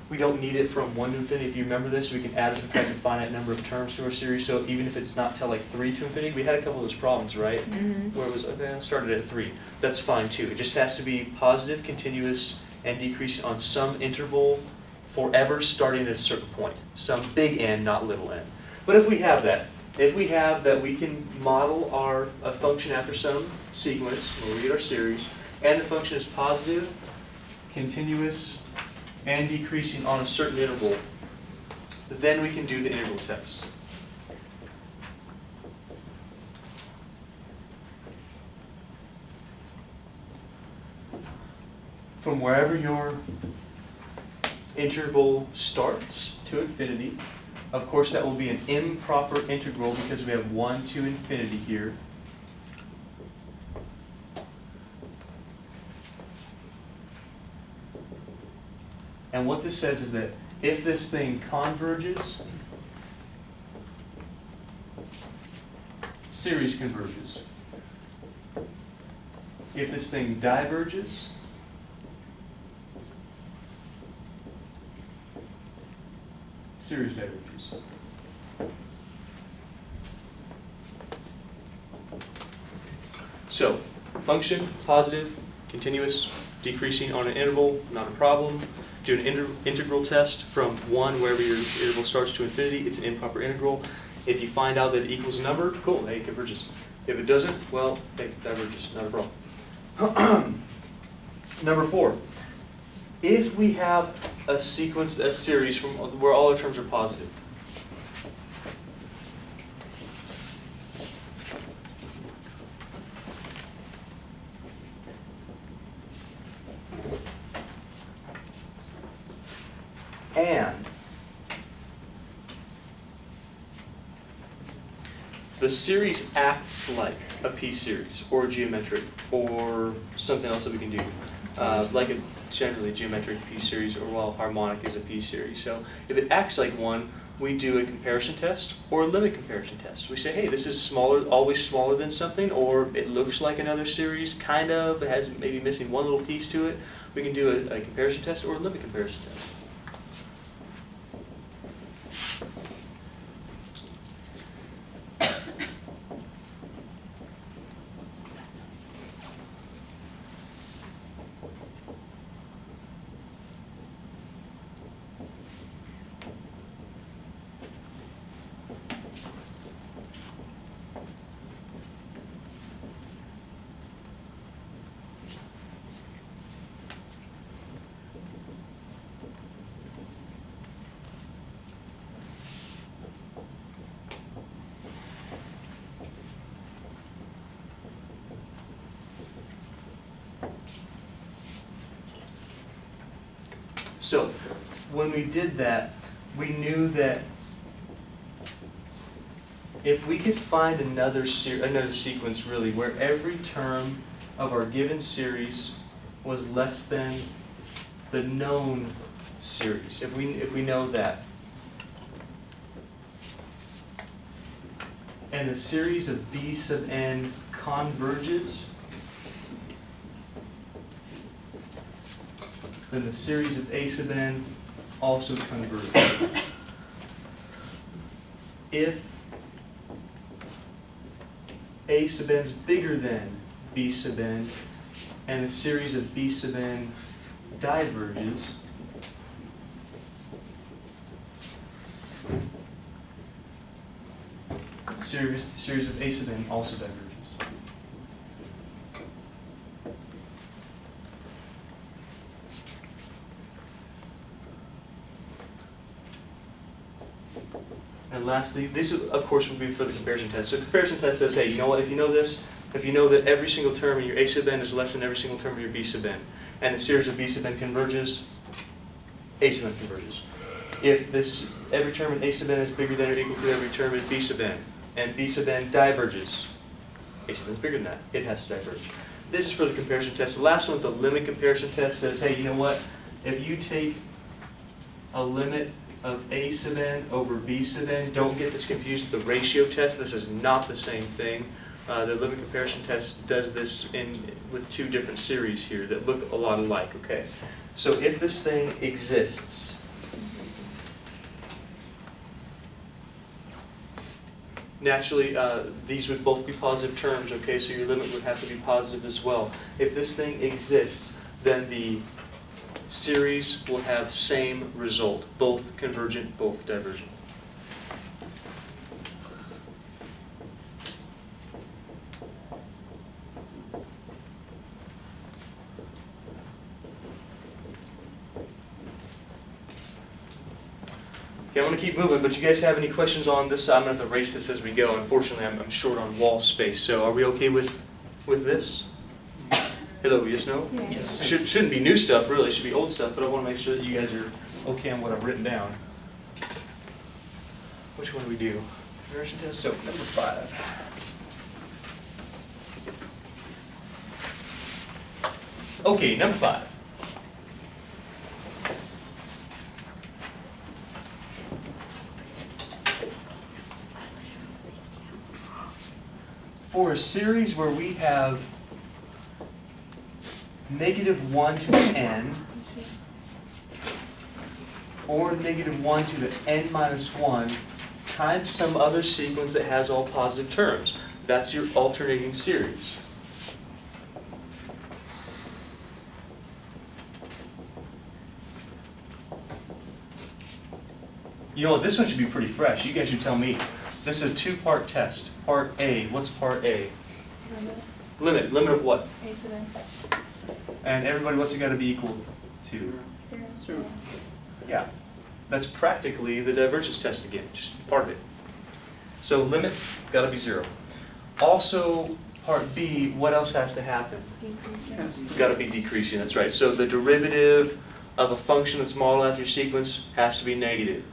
we don't need it from 1 to infinity. If you remember this, we can add and subtract a finite number of terms to our series. So even if it's not till like 3 to infinity, we had a couple of those problems, right? Mm-hmm. Where it was, okay, I started at 3. That's fine too. It just has to be positive, continuous, and decreasing on some interval forever starting at a certain point. Some big N, not little n. But if we have that, we can model a function after some sequence where we get our series, and the function is positive, continuous, and decreasing on a certain interval, then we can do the integral test. From wherever your interval starts to infinity, of course that will be an improper integral because we have 1 to infinity here. And what this says is that if this thing converges, series converges. If this thing diverges, series diverges. So, function, positive, continuous, decreasing on an interval, not a problem. Do an integral test from 1, wherever your interval starts, to infinity. It's an improper integral. If you find out that it equals a number, cool, hey, it converges. If it doesn't, well, it diverges, not a problem. Number 4, if we have a sequence, a series from where all the terms are positive, and the series acts like a p-series or a geometric or something else that we can do, like a generally geometric p-series, or well, harmonic is a p-series. So if it acts like one, we do a comparison test or a limit comparison test. We say, hey, this is smaller, always smaller than something, or it looks like another series, kind of, it has maybe missing one little piece to it. We can do a comparison test or a limit comparison test. So when we did that, we knew that if we could find another sequence really where every term of our given series was less than the known series, if we know that, and the series of b sub n converges, then the series of a sub n also converges. If a sub n is bigger than b sub n, and the series of b sub n diverges, series of a sub n also diverges. And lastly, this of course would be for the comparison test. So the comparison test says, hey, you know what, if you know this, if you know that every single term in your a sub n is less than every single term in your b sub n, and the series of b sub n converges, a sub n converges. If this every term in a sub n is bigger than or equal to every term in b sub n, and b sub n diverges, a sub n is bigger than that, it has to diverge. This is for the comparison test. The last one's a limit comparison test. Says, hey, you know what, if you take a limit of a sub n over b sub n, don't get this confused with the ratio test. This is not the same thing. The limit comparison test does this with two different series here that look a lot alike, okay? So if this thing exists, naturally these would both be positive terms, okay? So your limit would have to be positive as well. If this thing exists, then the series will have same result, both convergent, both divergent. Okay, I'm going to keep moving, but you guys have any questions on this? I'm going to have to erase this as we go. Unfortunately, I'm short on wall space, so are we okay with this? Hello, yes, no? Yes. Shouldn't be new stuff, really. It should be old stuff, but I want to make sure that you guys are okay on what I've written down. Which one do we do? Conversion test, so number 5. Okay, number 5. For a series where we have -1 to the n, or -1 to the n minus 1, times some other sequence that has all positive terms. That's your alternating series. You know what, this one should be pretty fresh. You guys should tell me. This is a two-part test. Part A, what's part A? Limit of what? And everybody, what's it got to be equal to? Yeah, that's practically the divergence test again, just part of it. So limit, got to be 0. Also, part B, what else has to happen? Got to be decreasing, that's right. So the derivative of a function that's modeled after your sequence has to be negative.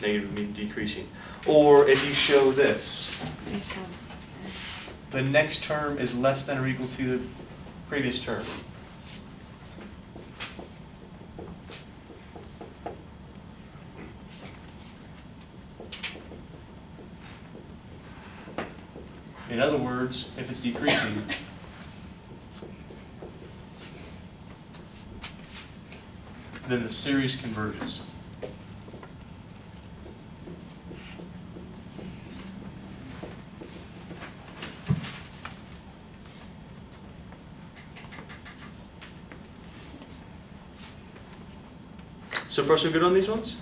Negative would mean decreasing. Or if you show this, the next term is less than or equal to the previous term. In other words, if it's decreasing, then the series converges. So far so good on these ones?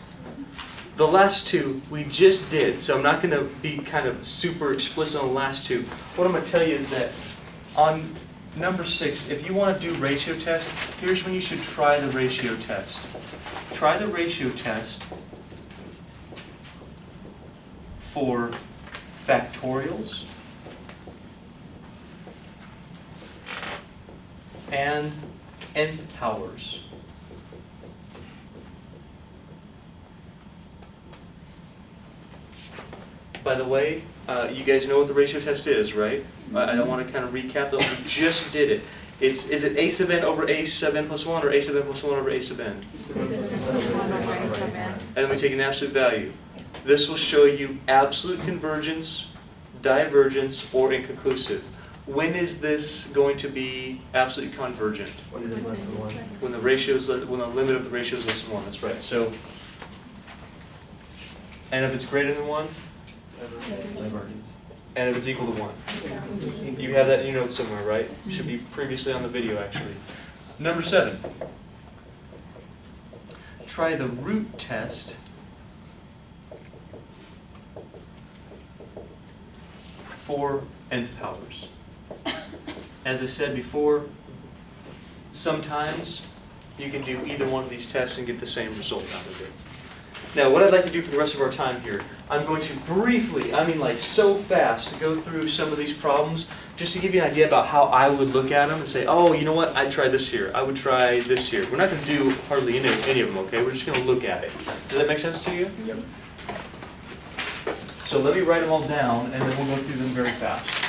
The last two we just did, so I'm not going to be kind of super explicit on the last two. What I'm going to tell you is that on number 6, if you want to do ratio test, here's when you should try the ratio test. Try the ratio test for factorials and nth powers. By the way, you guys know what the ratio test is, right? I don't want to kind of recap them. We just did it. Is it a sub n over a sub n plus 1 or a sub n plus 1 over a sub n? And then we take an absolute value. This will show you absolute convergence, divergence, or inconclusive. When is this going to be absolutely convergent? When it is less than 1. When the limit of the ratio is less than 1. That's right. So, and if it's greater than 1. And if it's equal to 1. You have that in your notes somewhere, right? It should be previously on the video, actually. Number 7. Try the root test for nth powers. As I said before, sometimes you can do either one of these tests and get the same result out of it. Now, what I'd like to do for the rest of our time here, I'm going to briefly, I mean like so fast, go through some of these problems just to give you an idea about how I would look at them and say, oh, you know what, I'd try this here, I would try this here. We're not going to do hardly any of them, okay? We're just going to look at it. Does that make sense to you? Yep. So let me write them all down, and then we'll go through them very fast.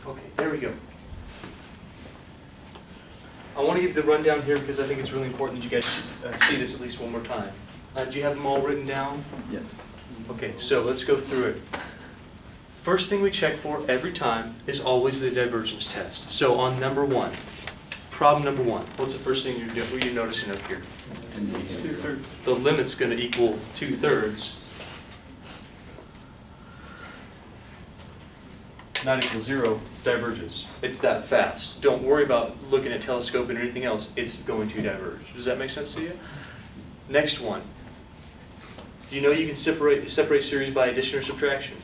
Okay, there we go. I want to give the rundown here because I think it's really important that you guys see this at least one more time. Do you have them all written down? Yes. Okay, so let's go through it. First thing we check for every time is always the divergence test. So on number one, problem number one, what's the first thing you're noticing up here? 2/3. The limit's going to equal 2/3. Not equal 0, diverges. It's that fast. Don't worry about looking at telescoping or anything else. It's going to diverge. Does that make sense to you? Next one. Do you know you can separate series by addition or subtraction?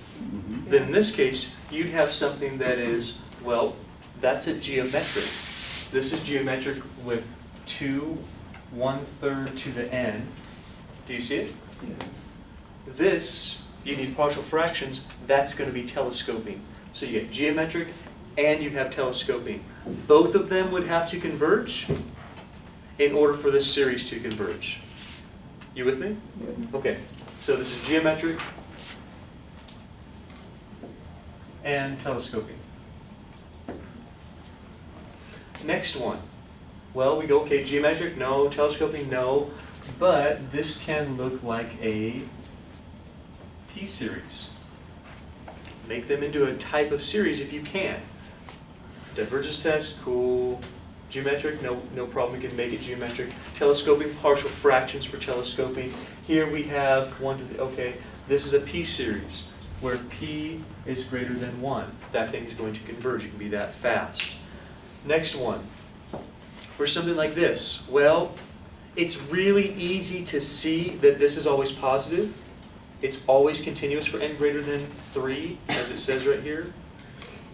Then in this case, you'd have something that is, well, that's a geometric. This is geometric with 2 1/3 to the n. Do you see it? This, you need partial fractions, that's going to be telescoping. So you get geometric and you have telescoping. Both of them would have to converge in order for this series to converge. You with me? Okay, so this is geometric and telescoping. Next one. Well, we go, okay, geometric, no, telescoping, no, but this can look like a P-series. Make them into a type of series if you can. Divergence test, cool. Geometric, no problem, we can make it geometric. Telescoping, partial fractions for telescoping. Here we have 1 to the, okay, this is a P-series, where P is greater than 1. That thing is going to converge, it can be that fast. Next one. For something like this, well, it's really easy to see that this is always positive. It's always continuous for n greater than 3, as it says right here.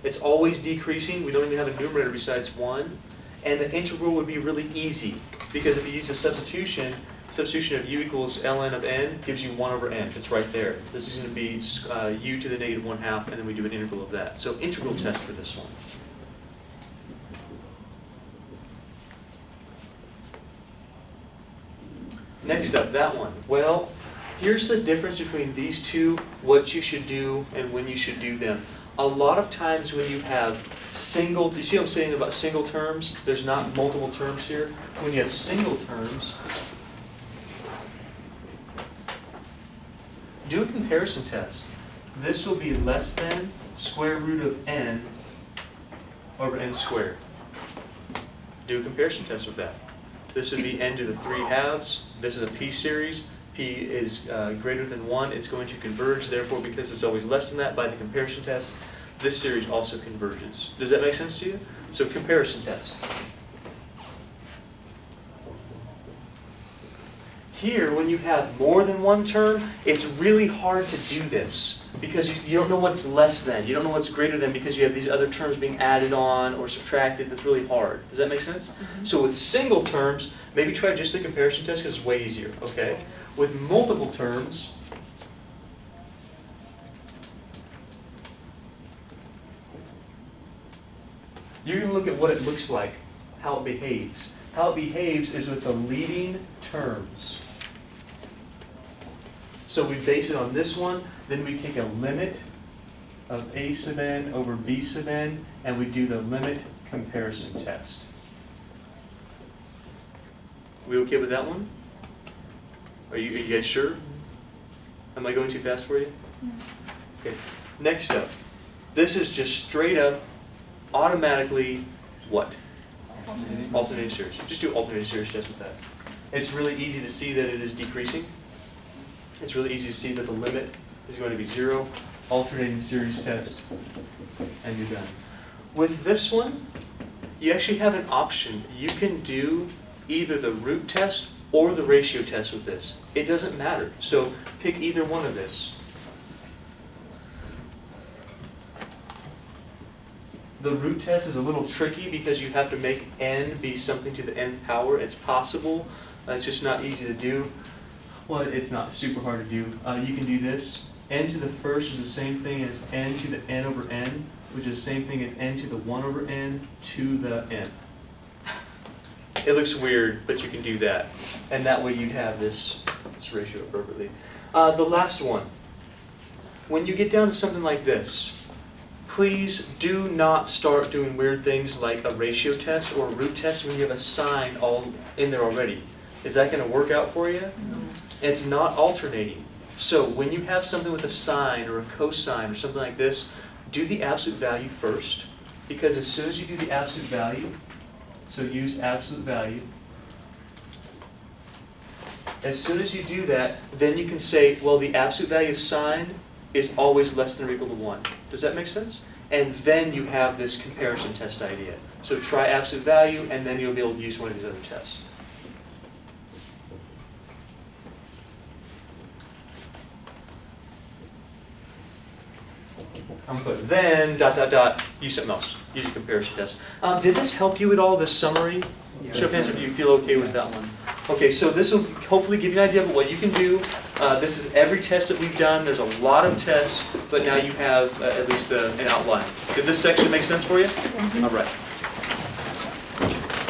It's always decreasing. We don't even have a numerator besides 1. And the integral would be really easy, because if you use a substitution of u equals ln of n gives you 1 over n. It's right there. This is going to be u to the negative 1/2, and then we do an integral of that. So integral test for this one. Next up, that one. Well, here's the difference between these two, what you should do and when you should do them. A lot of times when you have single, do you see what I'm saying about single terms? There's not multiple terms here. When you have single terms, do a comparison test. This will be less than square root of n over n squared. Do a comparison test with that. This would be n to the 3/2. This is a P-series. P is greater than 1. It's going to converge. Therefore, because it's always less than that by the comparison test, this series also converges. Does that make sense to you? So comparison test. Here, when you have more than one term, it's really hard to do this because you don't know what's less than. You don't know what's greater than because you have these other terms being added on or subtracted. That's really hard. Does that make sense? So with single terms, maybe try just the comparison test because it's way easier. Okay. With multiple terms, you're going to look at what it looks like, how it behaves. How it behaves is with the leading terms. So we base it on this one, then we take a limit of a sub n over b sub n, and we do the limit comparison test. We okay with that one? Are you guys sure? Am I going too fast for you? Okay. Next up, this is just straight up, automatically, what? Alternating series. Just do alternating series test with that. It's really easy to see that it is decreasing. It's really easy to see that the limit is going to be 0. Alternating series test, and you're done. With this one, you actually have an option. You can do either the root test or the ratio test with this. It doesn't matter. So pick either one of this. The root test is a little tricky because you have to make n be something to the nth power. It's possible. It's just not easy to do. Well, it's not super hard to do. You can do this. n to the first is the same thing as n to the n over n, which is the same thing as n to the 1 over n to the n. It looks weird, but you can do that. And that way you'd have this ratio appropriately. The last one. When you get down to something like this, please do not start doing weird things like a ratio test or a root test when you have a sign all in there already. Is that going to work out for you? It's not alternating. So when you have something with a sine or a cosine or something like this, do the absolute value first. Because as soon as you do the absolute value, so use absolute value, as soon as you do that, then you can say, well, the absolute value of sine is always less than or equal to 1. Does that make sense? And then you have this comparison test idea. So try absolute value, and then you'll be able to use one of these other tests. I'm going to put then, use something else. Use a comparison test. Did this help you at all, this summary? Show of hands if you feel okay with that one. Okay, so this will hopefully give you an idea of what you can do. This is every test that we've done. There's a lot of tests, but now you have at least an outline. Did this section make sense for you? All right.